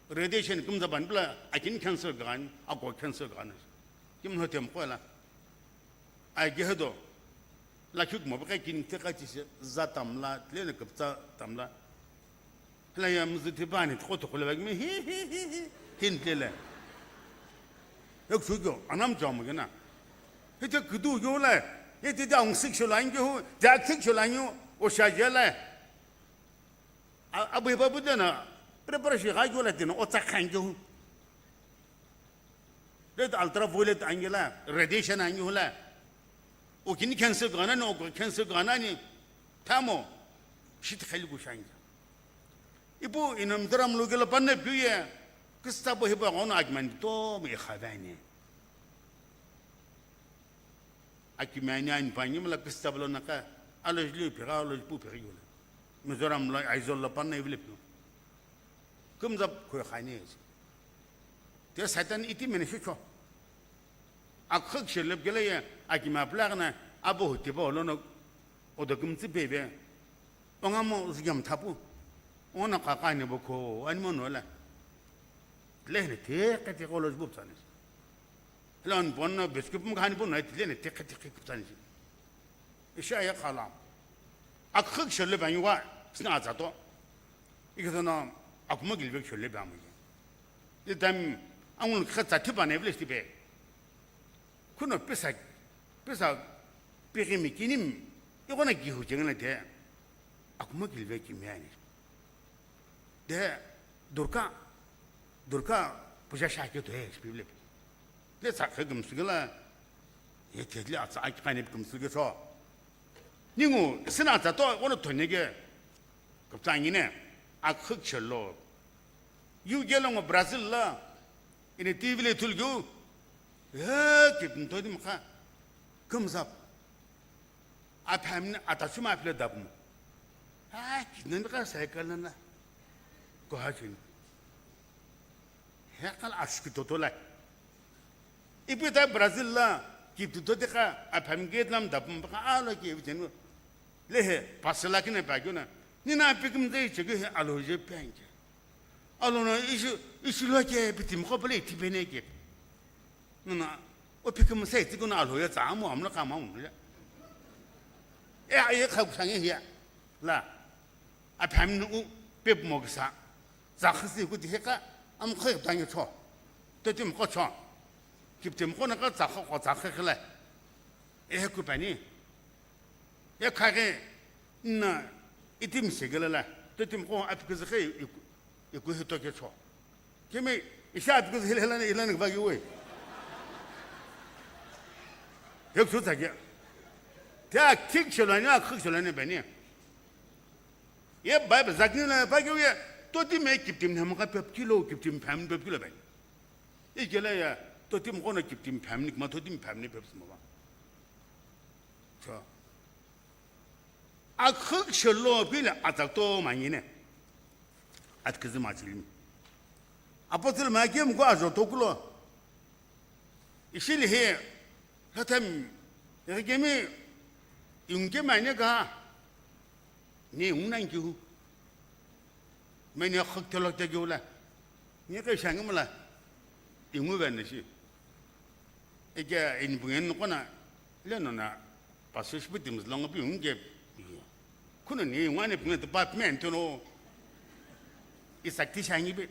라디에이션 금자 반길래 아긴 캔서 간 아고 캔서 간 지금 할 때문에 뭐라 IGHILO Alakhü mo ba kin te ka ti za tamla le ne kapta tamla la ya muzti bani to to le mi hi hin le 역 수교 안함 좀 그나 이제 그도 요래 이제 당식 쇼라인고 자식 쇼라인요 오샤젤래 아부 바부잖아 프레퍼레시 가지고 되는 오착한고 레드 알트라바이올렛 안gel라 레디에이션 안gel라 오긴 캔서 가나 노고 캔서 가나니 타모 시트 칼고 샤인자 이보 이놈 드람 로겔 판네 비에 그스타보 해봐 오늘 아기만 또 미하다니 아기만이 안 파니면 그스타블로 나까 알로지 피가로 부피리고 미조람 라 아이졸라 판네 빌립 금잡 그 하니 대 사탄 이티면 시초 아크 셜럽 geleye 아기마 플라그나 아보 티보로노 오더금지 베베 엉아모 지금 타부 오나 가까니 보고 아니면 놀라 레네 테까지 걸어서 붙잖아 런 본나 비스킵 가니 본나 레네 테까지 붙잖아 이샤야 칼람 아크 셜럽 아니와 스나자도 이거는 아구마 길백 셜럽 아무게 일단 아무는 같이 티바네 블레스티베 그는 빼사 빼기미기님 이거는 기후정을 돼 아구마 길백 김야니 데 durka 부자샤게 돼 비빌레 내 사크금 쓰글라 예테리 아차 아이카니 금 쓰게서 닝우 스나자 또 오늘 돈에게 급장이네 아크철로 유겔롱 브라질라 이네 티빌레 tulgu 기분 도디 막아 금삽 아팜 아타슈마 앞에 답무 기능가 사이클나 고하진 해깔 아쉽게 도돌라 이쁘다 브라질라 기도도데가 아팜게남 답무 알아게 비전 레해 파슬라키네 바교나 니나 피금데 저게 알로제 팽게 알로나 이슈로게 비팀 코블레 티베네게 나 어피금 세지고 알로야 자모 아무나 가마무야 야 하고 상해야 라 아팜누 뵙먹사 자크스 그디 해가 아무 커 당이 쳐 또좀 거쳐 깊좀 거나가 자하고 자크래 에그 바니 야 카게 나 이팀 세글라 또좀 거 앞그서 해 이거 해도게 쳐 김에 이샤 앞그서 헬헬라네 일라는 바기 왜 역수 자기 대 킥쇼라냐 킥쇼라네 바니 예 바이브 자기는 바기에 또팀에 깊팀 하면가 몇 킬로 깊팀 팜 몇 킬로 바니 이게라야 또팀 거나 깊팀 팜니 뭐 또팀 팜니 몇 스모 봐 저 킥쇼로 빌 아작도 많이네 아트그즈 마질림 아버들 마기면 그 아주 도굴로 이실해 하여튼 여기미 용게 많이가 네 용난 기후 매년 흑털럭 되기울라 네가 상금을라 용을 받는시 이게 인부엔 거나 레노나 파스 싶으면 롱 비용게 그는 네 용안에 보면 디파트먼트로 이 삭티 상이비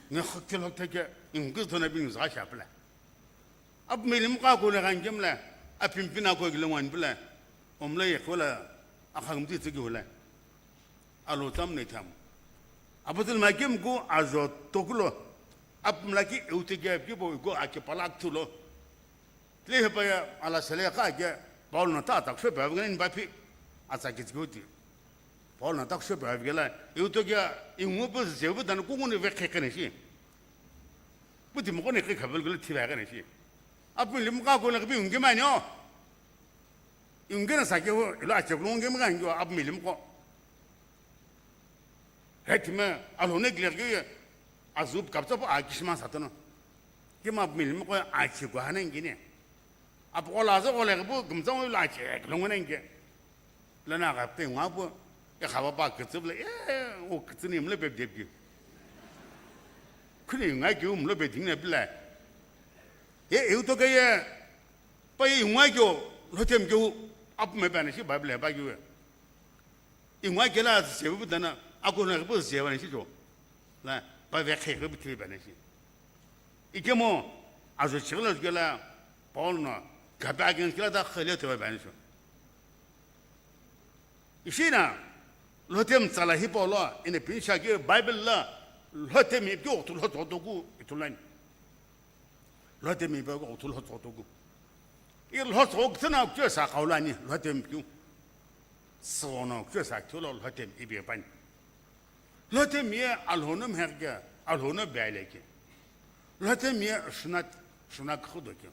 네 흑털럭 되게 용그 돈에 비는 사샤블라 अब मेरे मुका को लगा इंजम ला अब पिंपिना को गिलवान बुला उमले ये कोला अखाम ती तकी होला आलो तम नहीं थाम अब तो माकिम को आजो तोकुलो अब मलाकी उते के की बो को आके पलाक तुलो ले है ala sele का के बाल न ता तक से बागन बापी आसा की गोती बाल न तक से बागला उते के इंगो बस जेब दन को ने वे खेकने सी बुद्धि मको ने के खबल गल थी बागने सी अब मिलमुका को लग भी उनके मान्यो उनके ना साके वो इला चकलों के मगान जो अब मिलमुको है कि मैं अलोने क्लियर के अजूब कब तक आकिशमा साथ ना कि मैं अब मिलमुको आकिशु को हाने इंगिने अब वो लाज़ो वो लग वो गमज़ों वो लाचे क्लों ने इंगे लना करते हैं वहाँ वो ये खावा पाक कितने ले वो कितने हमले पे देख के कुछ इंगा क्यों हमले पे दिखने बिल्ला ये तो क्या ये पाई इंगा क्यों लोटेम क्यों अब मैं बने सी बाइबल है बाकी हुए इंगा क्या ला सेव बुतना आपको ना कुछ सेव नहीं सी जो ना पाई वे खेल भी थी बने सी इके मो आज चलो क्या ला पाल ना कबागन क्या ला खेले तो बने सी इसी ना लोटेम चला ही पाला इन पिंशा के बाइबल ला लोटेम क्यों तो लोटो को इतुलाइन लोटेम बेगो तो लोटो को 이 로스옥스나 없죠사 가울라니 로템 뷰 소노 없죠사 툴로 로템 이비반 로템이에 알호는 해게 알호는 배래게 로템이에 스나 크도게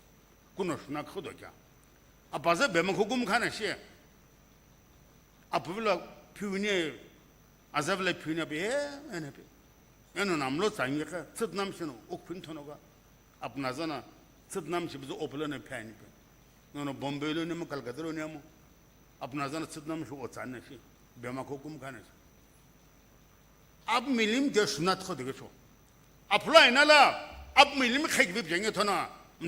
군어 스나 크도게 아빠서 배만 고금 가나시 아부블라 퓨니 아자블라 퓨니 배 에네 에노 남로 상이가 츠드남시노 옥핀토노가 아프나자나 츠드남시 비즈 오플러네 패니 नोनो बॉम्बे लो ने म कलकत्ता लो ने म अपना जन सदनम शो ओचाने सी बेमा को कुम खाने सी अब मिलिम दे सुनत खो देगे शो अप्लाई ना ला अब मिलिम खेक भी जेंगे तो ना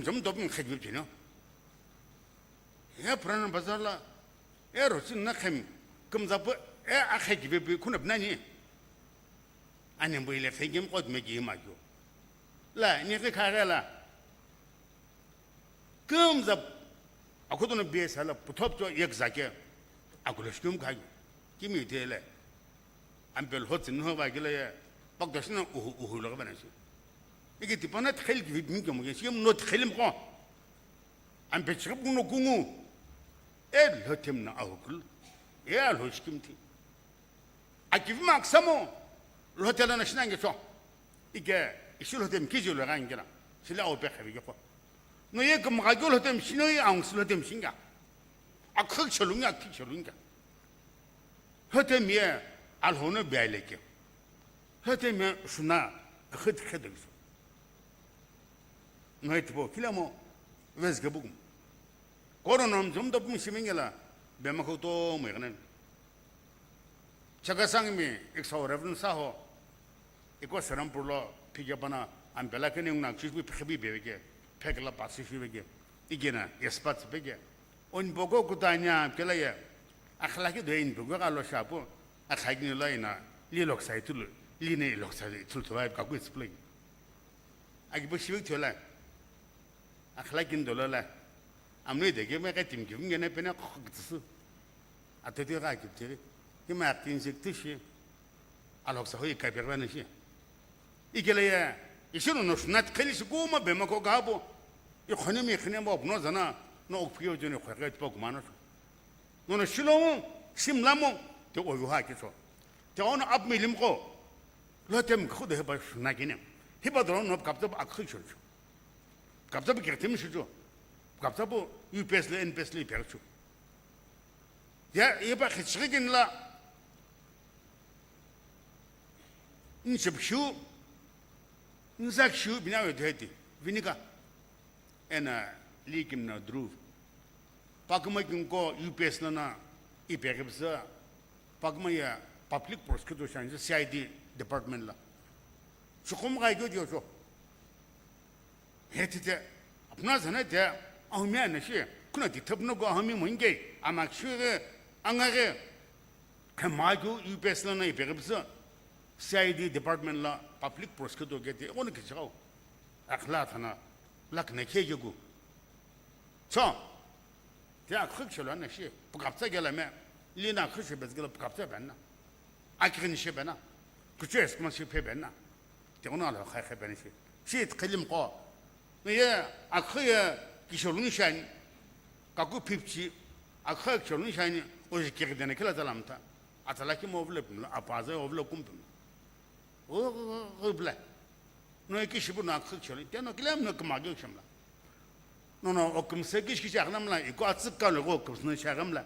जम तो भी खेक भी जेनो ये पुराना बाजार ला ये रोचिल ना खेम कम जब ये खेक भी कुन अपना नहीं अन्य बोले खेम को में जी माजो ला नहीं के खागा ला कम जब 아고도는 비해서 붙업죠 역사게 아고르스금 가요 김이 되래 안별 호진 허바길래 박도시는 우후르가 바나시 이게 디바나 텔 기빈 게 뭐게 지금 노 텔림 거 안배 지금 노 궁우 에 허템나 아고글 에 알호스김티 아기브 막사모 로텔라나 신한 게죠 이게 이실호템 기줄을 가는 게라 실라 오백하게 거 너의 그 마교로 됨 신의 앙스로 됨 신가 아 크철lun가 키철lun가 허템이에 알호는 배알레게 허템이 수나 흑흑득 너희 뭐 kilamo vez게 보금 코로나는 좀더 분심행이라 배마고도 뭐가는 자가상미 익사오레븐 사호 이거 사람 불러 피겨바나 안 별라케는 용나 주비 피비 배게 패글라 파시피베게 이게나 SBAPB 온 보고 그다냐 kelaya akhlaki dein bogo galo shapo akhagni laina lilok saitul line lok sai tultoy ka ku explain agi bashivik thola akhlakin dolala amne dege me ka tim giving ne pena khogtsu atete ga gibtere ki martin sektishi alok sai ka perwana shi igelaya 이시는 노스낫 켈리스 고마 베마고 가보 이 khonem이 khonem 없노 자나 너 옥피오 전에 kho가 있고 많아 너는 실롱 심라모 저 오유하기서 저는 앞밀림고 로템 코드 해봐 나기네 해봐도 너 갑자기 아크셔 갑자기 그렇게 시죠 갑자기 UPS를 NPS를 배우죠 야 이봐 khichig인라 인십슈 insak shou bina weteti vinika ena likim na druv pakma kinko UPS na ipekibsa pakma ya public prosecutor shan CID department la chukum ga gyo jo so hetite apna zane de ahmiya na shi kuna di tabno go ahmi monge amakshue angare kamagu UPS na ipekibsa CID department la public prosecutor gete on ke chao akhla thana lak ne ke yogu so dia khukshlo na shi bukapsa gela me lina khush bezgela bukapsa banna akrin shi bana kuches ma shi pe banna tiona la khay khay bana shi tqilim qo ye akhiya kisholun shan kaku pipchi akhiya kisholun shan o je kirden kala zalamta atalaki movle apaza ovle kumpum bla no kishibu na khukshlo tiano kilam no kmagyo shamla no okum se kish shagnam la iko atsikka lo okum shagam la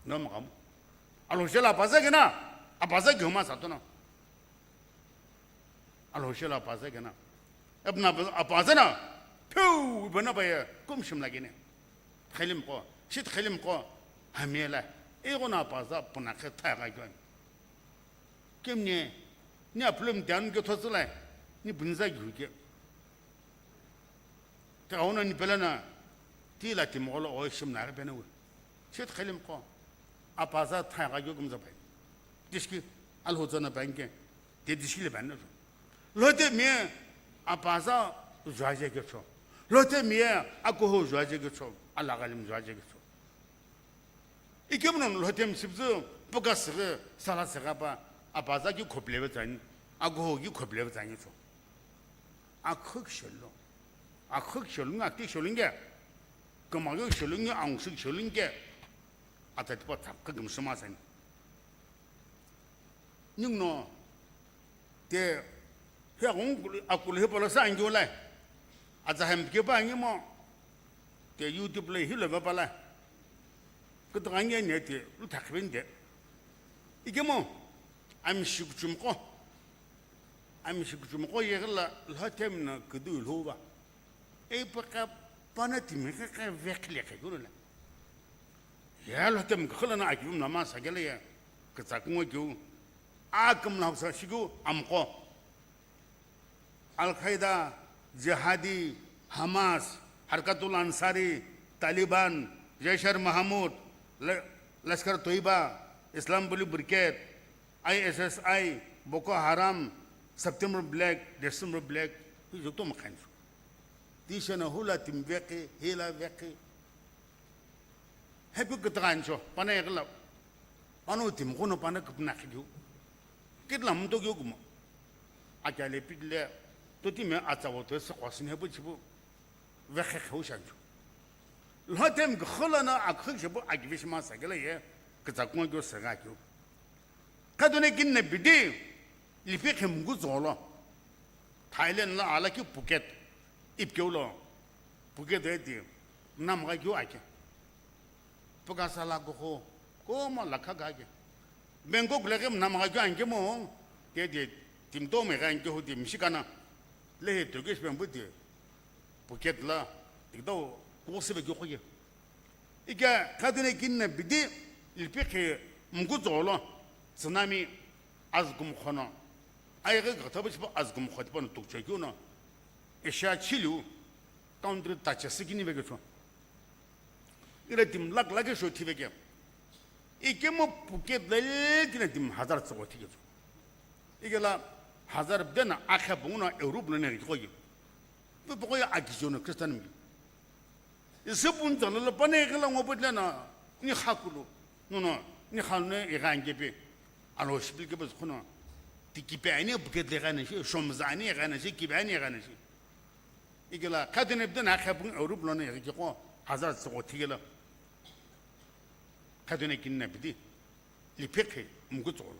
no magam alo shela pasagena apasa gyoma satona alo shela pasagena abna apasana puu bana baya kum shimla gene khalim ko shit khalim ko hamela egona apasa puna khata ga gyon kimne ni aplum dan ge tosla ni bunza gyuge تعاون نبلنا تيلا تيمغلا أو شيء من عربنا و شيء تخليم قا أبازات ثاي غايوكم زباين ديشكي الهو زنا بانكين ديشكي لبنا لو تمية أبازا زواجه كشوا لو تمية أكوه زواجه كشوا الله غالم زواجه كشوا إكملنا لو تم سبزو بقصة سلا سكابا أبازا كي كوبليو تاني أكوه كي كوبليو تاني شو أكوك شلون Akheu shulung akti shulungge kemagu shulungge angsuk shulungge atat pot tap kagum semasan nyungno te heung akul he pola san jole azahem ke ba ngimo te YouTube le hilo ba pala kutangye ne te lu takbinde igemo am shukchumko yegla lhatem na kudu lhuba e paka panati me ka vekle ka gurula ya lhatem khlana akibum nama sagale ya ksakungo ju akümllagho sa shigu amqo al-Qaeda jihadi Hamas harkatul ansari Taliban Jaishar Mahmud Lashkar Toiba Islam Buli Brigade ISSI Boko Haram September Black December Black joto makhan dishana hula timveki hila veki hebu ketrancho pana yagla anu tim kono pana kupna khidu kitlam to gyugmo akale pidle to time atsawoto sqosin hebu chibu vekhe khoshancho lhatem gkhlana akhik chibu agvish ma sagala ye ktsakon gyo saga kyo kadone ginne bidi lipekhem guzolo Thailand la Alakhü Phuket ipkeulo Phuket eti nam ga kyo ake Pukasala go ko ma lakha ga ke Bangkok legem nam ga kyo anke mo ke de timto me ga anke ho de mishikana le to gesh ben budi Phuket la ikdo ko sebe kyo khoye ika kadune kinne bidi lipekhe mguzolo tsunami azgum khona ayga gatabish ba azgum khatban tukchegyuna esha chilu country tachasiki ni begecho ire tim lag lage sho tibege ikemo Phuket dal kina tim hazar tsogo tigecho igela hazar bdena akha bunguna Europe ne khoye bu boya Akichiu no kristan mi isebun zalala bane gela ngobudlana ni khakulu no ni khalne irangebe alo shbilge bes khona Kiphi Phuket le gana shi shomzani gana shi Kiphi gana shi igela kadene bden akhabun Europe lone yagi ko hazar so tigela kadene kinne bidi li pekhe mgutol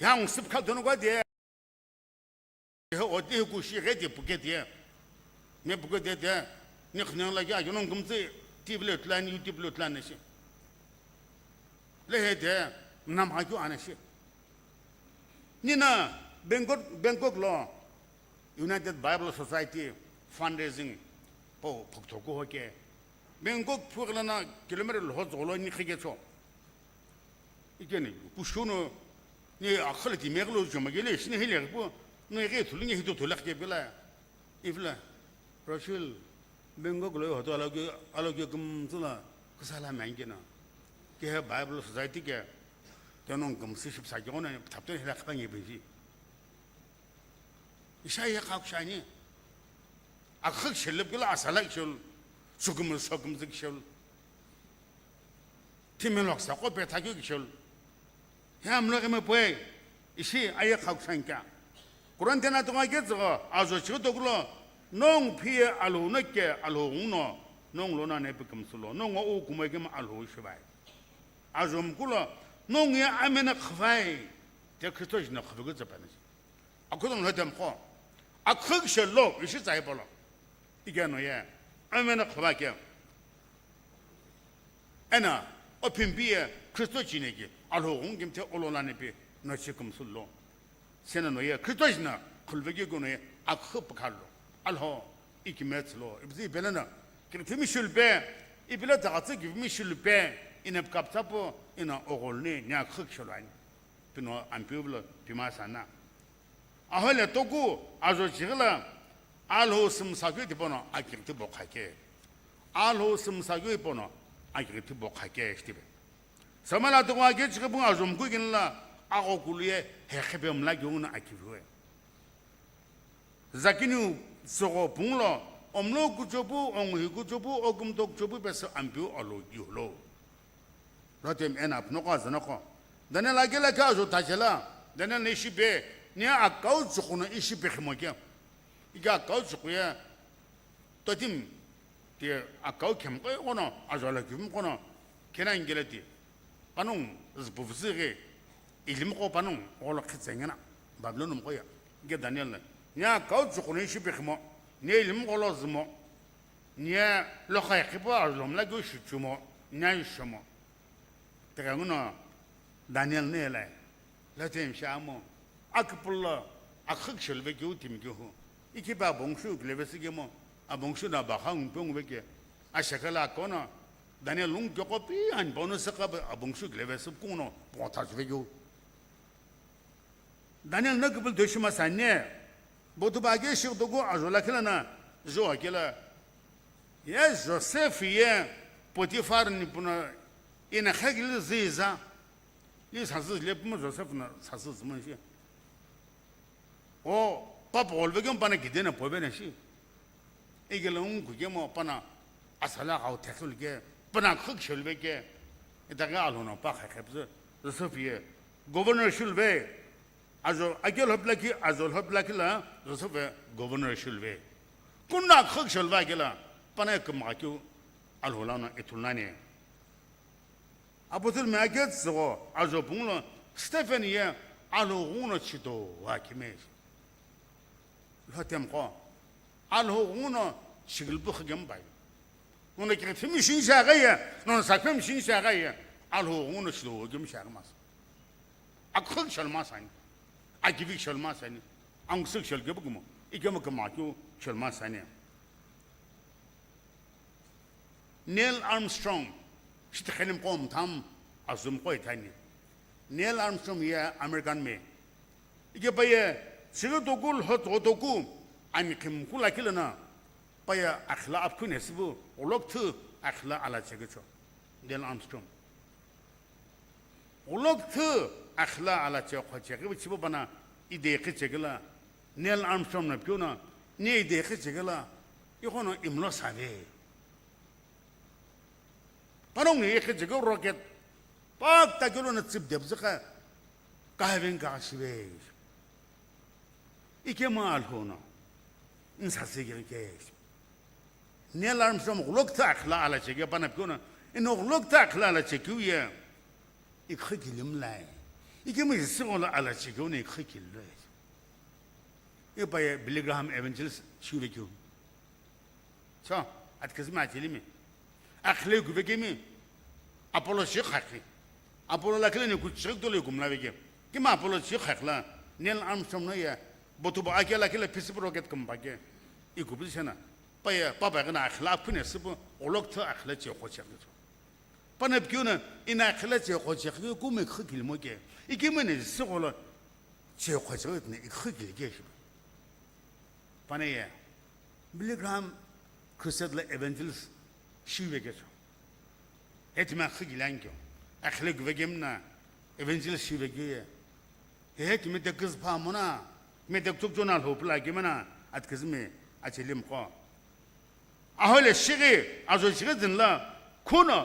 yang sip kadene ko de ho de ku shi gede Phuket ye me Phuket de ni khnan la ya yonon gumze tible tlan YouTube tlan shi le hede nam ha ju ana shi Nina Bangkok lo United Bible Society fundraising po poktoku hoke 맹국 프로그램나 킬로미터를 호조로니 크게죠 이게는 구쇼노 네 아클티 메글로 좀 게래 신이 헬려고 너에게 둘링이 해도 돌락게 빌라 이블라 Rochill 맹국로 호도 알아게 금슬라 그 사람 아니게나 그 바이블 소사이티게 저는 금스 14개월에 답변 해라 가방에 비지 이샤야 각샤니 아크 셀럽글라 아살락쇼 수금을 서금득쇼 팀멜럭사 꼬베타기쇼 해암럭에면 보에 이시 아야 각샤니까 그런 데나 동하게 저거 아주 저도글로 농 피에 알로나게 알로우노 농로나 네비금슬로 농오 구매게만 알로우 슈바이 아좀글로 농에 아메나 khvai 대 크리스토스나 khv가 잡아내지 아코동 하담고 아크글로 이시 자이벌로 이게 너야 아메나 khvake 에나 오픈비에 크리스토스니게 알호옹 김태 올로나네비 너시금슬로 세나노야 크리스토스나 khv게 고네 아크브칼로 알호 이기메츠로 이브지 벨나 그리미슐베 이빌라 다가츠 기미슐베 이납갑사포 이나 오골니 냐 크크쇼라니 피노 안피블로 피마사나 아홀레 토쿠 아조 지글라 알호 심사교 디보노 아키르티 보카케 알호 심사교 보노 아키르티 보카케 스티베 서말라 도와게 지금 아좀 구긴라 아고굴리에 헤헤베음라 교는 아키브에 자키뉴 소고 붕로 엄로 구조부 옹히 구조부 오금독 조부 베서 안뷰 알로유로 로템 엔압 노가즈노코 다네 라겔라 가조 타젤라 다네 네시베 니 아까우 주코는 이시베 khmo게 이가 아까우 주코야 또팀 티 아까우 켐고 오노 아졸라 김코노 케나인겔레티 바농즈부브즈게 일림고 바농 올라크쟁나 바블로놈 거야 이게 다니엘네 니 아까우 주코는 이시베 kh모 니 일림고로 즈모 니 로카이키보 알롬라고 슈추모 냐이쇼모 대강은어 다니엘 네래 라템 샤모 아크불라 아크글베 교팀교호 이키바 봉슈 글레베스게모 아 봉슈나 바항 봉베게 아샤칼라 코나 다니엘 룽교코피 안 보너스카 아 봉슈 글레베스 꾸노 보타즈베교 다니엘 너그불 되시마산네 보도바게 시도고 아졸라클라나 조아켈라 예 조세프예 포티파르니 부나 Inaqhe gil ziza yi sasu lepmo Josephna sasu zmanshi o papa olvegem pana gidena pobena shi igelung kugemo pana asala gaw teksulge pana khuk shulbeke itaga alhono pa khebze Josephie governor shulbe azo agel hoblaki azol hoblaki la Joseph governor shulbe kunna khuk shulba gela pana kmakyu alholana etulnane 아버들 매get서 아주 봉로 스테파니에 알호우노 치도 와키메 하템고 알호우노 시글부խ겸 바이 오늘 그 팀이 신샤가야 너는 사람 신샤가야 알호우노 치도 겸 샤마스 아크 셜마사니 아기비 셜마사니 앙스 셜게부고 이게뭐 그마교 셜마사니 닐 암스트롱 시트케님 꼼 탐 아줌 거이 타니 닐 암스트롱이야 아메리칸 메 이게 바에 시르도굴 호도도구 아니 김쿨라킬나 바에 아클라 앞쿠네스부 올록트 아클라 알아체게죠 닐 암스트롱 올록트 아클라 알아체 khoche게 치보바나 이데케 체글라 닐 암스트롱나 표나 네 이데케 체글라 이거는 임로 사베 바롱이 이렇게 저거 로켓 빡 따교로는 집 대부서가 가변 가시베 이게 뭐 알호나 인사세게 네람 좀 올록탁라 알아 제게 바나표나 인 올록탁라 알아 제규야 이 크길림라이 이게 뭐 있으면 알아 제규네 크길래 이 바에 빌리그람 에벤젤스 슈리큐 자 아트크즈마 틸리미 Akheu guvegemi Apollo Shikhaki Apollo la kene ku chik dole gumla vege kima Apollo Shikhakla Neil Armstrong no ya 보통 아겔라겔라 피스브로겟 금바게 이 구비잖아 빠야 빠바가나 아클라프네 스부 올록트 아클라지 호치하죠 빠네뷰는 이나클라지 호치하고 꿈에 크길 뭐게 이게면은 스고로 제 호치거든요 이 크길게 빠네에 밀리그램 크리스탈 에반젤리스 시베게죠 에티만 크길한겨 아클렉 베겜나 에반젤리스 시베게 هيك مدك كزبها منا مدك تقجونا الهو بلا جمنا أتكزمي أتكلم قا أهل الشيء أزوج شيء لا كونا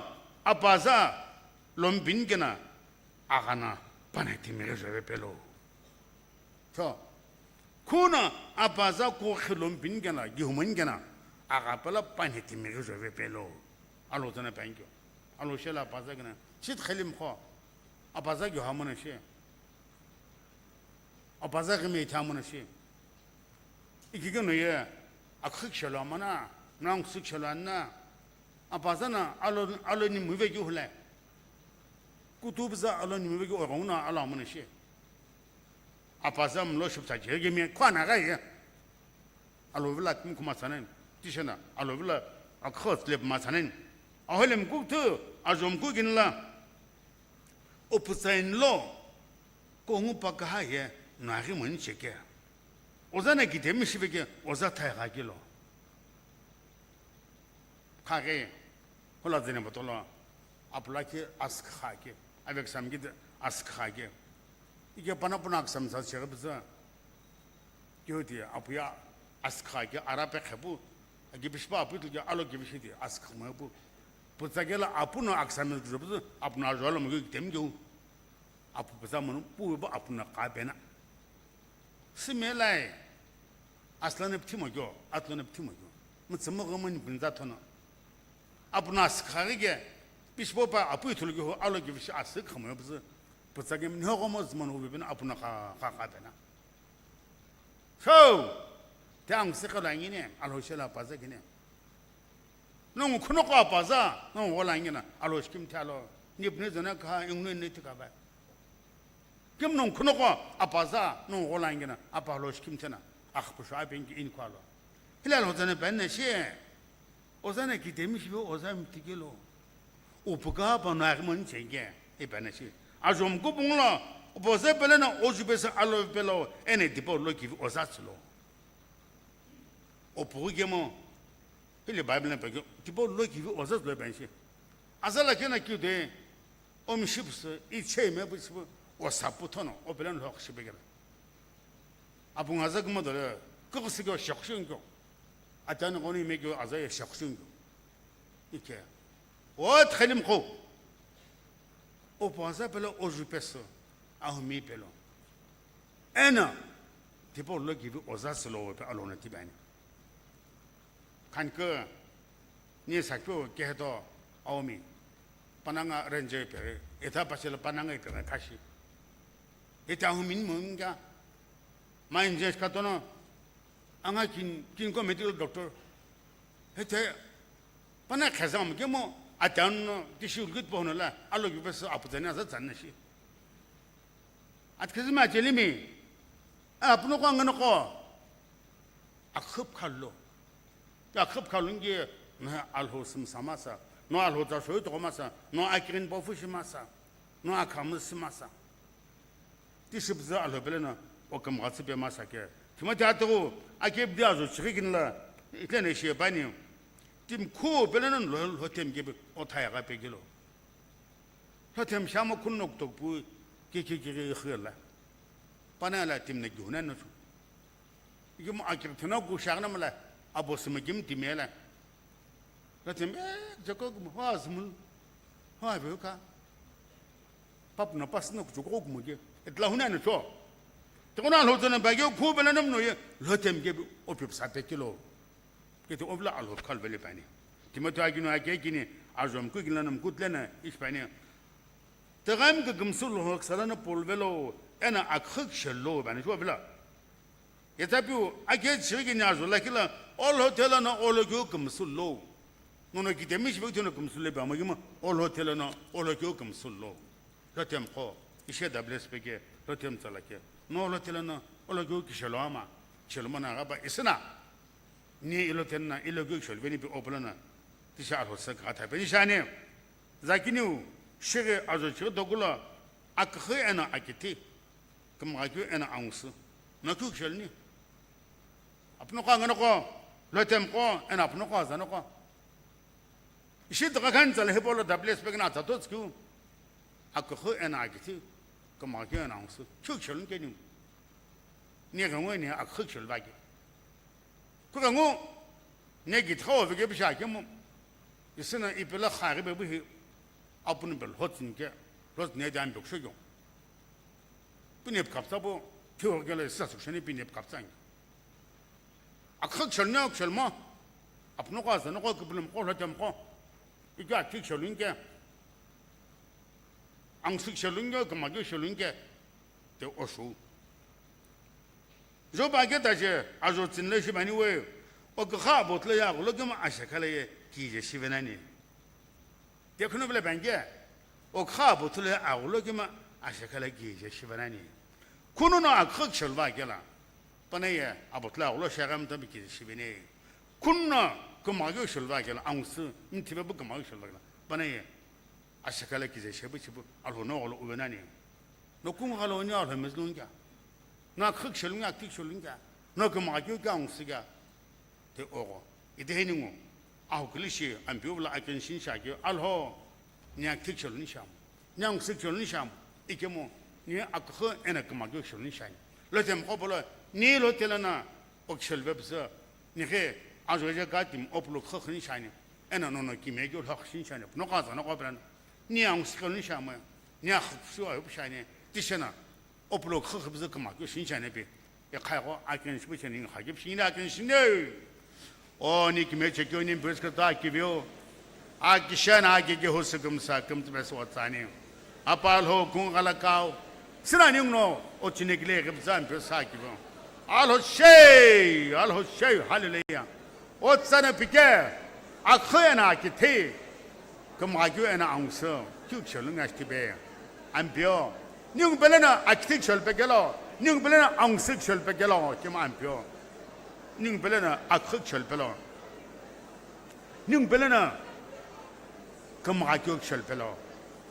أبازا لون بينجنا أغنا بنتي ميرجع بلو شو كونا أبازا كوخ لون بينجنا يهمنجنا أغا بلا بنتي ميرجع بلو ألو زنا بينجو ألو شلا أبازا جنا شيء خليم قا أبازا يهمنا شيء 아빠자가 메타모는 시 이게 너야 아크실라마나 낭스실라나 아빠자나 알로니 무베기 홀래 쿠투브자 알로니 무베기 오로나 알라모는 시 아빠자 물로십자 제게미 과나가야 알로블라 kumku마사는 티셔나 알로블라 아크스lep 마사는 아홀렘 쿠투 아좀 쿠긴라 오프사인로 공우파가하예 나기 뭔지게 오자네 기대미시베게 오자타야가길로 가게 홀라드네 보톨로 아플라키 아스카게 avec samgid 아스카게 이게 바나바나 sam사 제가부터 교디 아부야 아스카게 아라베 해부 기비스바 아부도 알로 기비시디 아스카마부 부자게라 아푸노 악사면 그러부터 아푸나 졸로 먹기 때문에 아프 부자면 부부 아푸나 가베나 스멜라이 아슬라네 티모죠 아틀라네 티모죠 무슨 분자토나 아부나스 카리게 비스보파 아부이 돌고 알로기 비시 아스 카모 무슨 부자게 녀고모스만 오비는 아부나 가가베나 shou 대앙스카랑이네 알호실라 바자기네 너무 큰거 아빠자 너무 올랑이나 알호시킴탈로 니브네잖아 가 응는네트가봐 김농 큰거 아빠자 너무 올랑이나 아빠로시킴잖아 아크부샤뱅기 인과로 hilal hozane benneşe ozane ki demiş ve ozam tikelo upuga banagmın çenge benneşe azom ko bungla boze belena ojubese alo belo ene tipo lo ki ozaslo opugemo hele bible ne peki tipo lo ki ozaslo benşe azala kena ki de o mişips içeyme bu osaputono o belen lo xibegel abun azagmadır 그것이고 식신교 아자는 오늘 메교 아자의 식신교 이렇게 어떻게 고 오빠사 별로 오주페서 아후미 별로 에나 디볼로 기비 오자슬로 알로나 티바니 간그 니 사교 게도 아오미 바나가 렌제 별 에타 바실 바나가 있거나 다시 에타 아후민 뭔가 마인제 카토노 anga kin ko medical doctor hete pana khazam ke mo atan tishu gut bonala allo gi bes apudana za zannashi at khazma jelimi apno ko ngano ko akhub khallo ya akhub khallun ge na alhou sim samasa no alhou za shou to masa no akirin bofushi masa no akamus masa tishu bza alhou belena o kam gatbe masa ke timoteo akebdiazo chiginla itene shebani tim ko belenan lol hotem gebe otayaga pegilo hotem shamo kunnok tokbu kekekege khela panala timne gunan no igum akirtana go shagnamla abosmagim timela hotem jakog muhazmul habeka papna pasno jogog muge etla hunan so تقولنا الهوتنا باجيو كوبنا نمنو لهتم جيب أوبيب ساعة كيلو كده أبلا الهوت كل بلي باني تيمتى أجينو أجيني أزوم كوي لنا مكوت لنا إيش باني تغام كجمسول هوك سلنا بولفلو أنا أخذ شلو باني شو بلا يتابعوا أجيد شريكني أزول لكن all hotelنا all جو كمسول لو نونا كده مش بيجتنا كمسول بام يجمع all hotelنا all جو كمسول لو لهتم قو 이시 WSBAK LHOTHEMI TSALA 노로틸은 올라교 기실로마 실로마나 가 있으나 니 일로텐나 일로교 실베니 비 오블나 디샤로스 가타 베니샤니 자기뉴 시게 아주 저 도굴라 아크헤나 아키티 금가교 에나 아웅스 나큐 실니 앞노가 ngano LHOTHEMI ko ena apno ko zano ko ishi to kan zale hebolo WSBAK na tatotsu Akheu ena Akichiu kumagyo ena aungsu chukshulun kenyum ni gangwe ni Akheu shulbagi ku gangu ne gi Tohovi ge bisha kemu isina ibela khari be bi apun bel hotsin ke roz ne dan bok shugyo binep kapsa bu tyo gele sa sushani binep kapsa Akheu shulnya shulma apno ko zano ko kubulum ko LHOTHEMI ko iga chukshulun ke 앙숙 셜lunga 그마교 셜lunga 대 오수 조바게 다시 아주 진내시 많이 왜 어그하 못려야 그러면 아샤칼에 기제 시베나니 대크노블에 반게 어그하 못려야 그러면 아샤칼에 기제 시베나니 군노나 아크 셜바게라 빠네야 아보틀라 올로 샤감도 비기 시베네 군나 그마교 셜바게라 앙스 인티베 그마교 셜바게라 빠네야 아시칼에 기제 쉐부치부 알호노 올로 우베나니 노쿵 할로냐 알헤메즈lunga 나 흑셜lunga 틱셜lunga 너 그마교가 옹스가 대 오고 이데히닝고 아우 글리시 안비오블라 아켄신샤게 알호 냐 틱셜lun샤 냥 식셜lun샤 이게모 니 아크 에나 그마교 셜lun샤 LHOTHEMI 코볼라 니 로텔나 옥셜베브서 니게 아주제 가팀 오플로 khkh니샤니 에나 노노 기메교 흑신샤니 노가자 노가브란 니앙 스컬니 샤마 냐 흑수아 없샤니 디셔나 오플로 khkh브즈 그마교 신샤네 비 야카고 아켄 스부체닝 하깁 신나 켄 신네 오니 기메 체교님 버스카다 기비오 아기샤나 아기게 호스금사 금트베스 왔자니 아팔호 궁갈라카오 스나닝노 오치네글레 급잔 버사기보 알호 쉐이 할렐루야 오츠나 피케 아크에나 기테 그마교 에나 앙서 큐셜lunga 스티베 안비오 닝벨레나 아키틱셜 베겔로 닝벨레나 앙스셜 베겔로 좀 안비오 닝벨레나 아크셜 베로 닝벨레나 그마교 셜 베로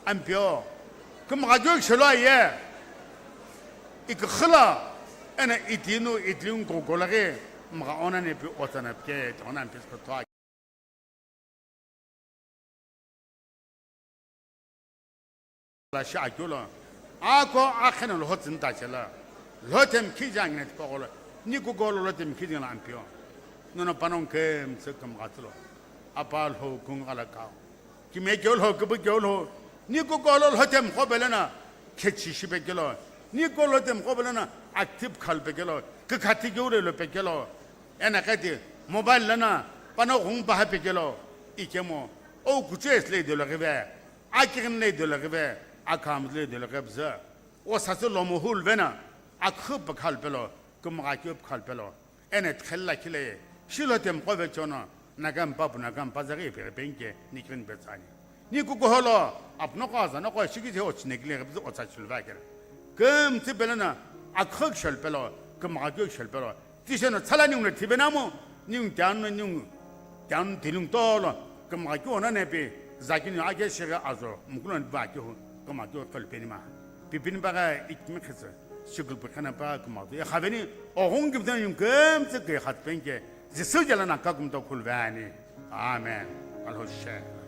안비오 그마교 셜라예 이그 클라 에나 이디노 이디웅 고골라게 마 오나네 비 오타나 게 오난 비스코 토아 لا شاكولا اكو اخن الهوتن تاچلا LHOTHEMI كيجانغنت بقول نيكو قول LHOTHEMI كيجان امبيو نونو بانون كم سكم غاتلو ابال هو كون على كاو كيمي جول هو كبو جول هو نيكو قول LHOTHEMI قبلنا كتشي بكلو نيكو LHOTHEMI قبلنا اكتيف خال بكلو كخاتي جورلو بكلو انا كدي موبايل لنا بانو غون بها بكلو ايكمو او كوتشيس لي دو لغيبه اكرن لي دو لغيبه Akimichile de la Rebza, ou ça se l'homme vena, Akheu kalpelo, comme Akeu kalpelo, et net Khellakile, Shilotem Provechona, Nagam Pap, Nagam Pazari, Benke, Nikrin Betsani. Nikuholo, Apnokaza, no Shigit, Negler or such Vaker. Come Tibelana, Akheu Shelpelo, comme Akeu Shelpelo, Tishana Salanum Tibenamo, New down, Tilung Tolo, comme Akeu Nepi, Zakin Ageshira Azo, Mukulan Vacu. كمادو فلبينما بيبين بقى إكمخز شغل بخنا بقى كمادو يا خبني أهون جبنا يوم كم تكي خد بينك زي سجلنا كم تقول باني آمين الله الشيء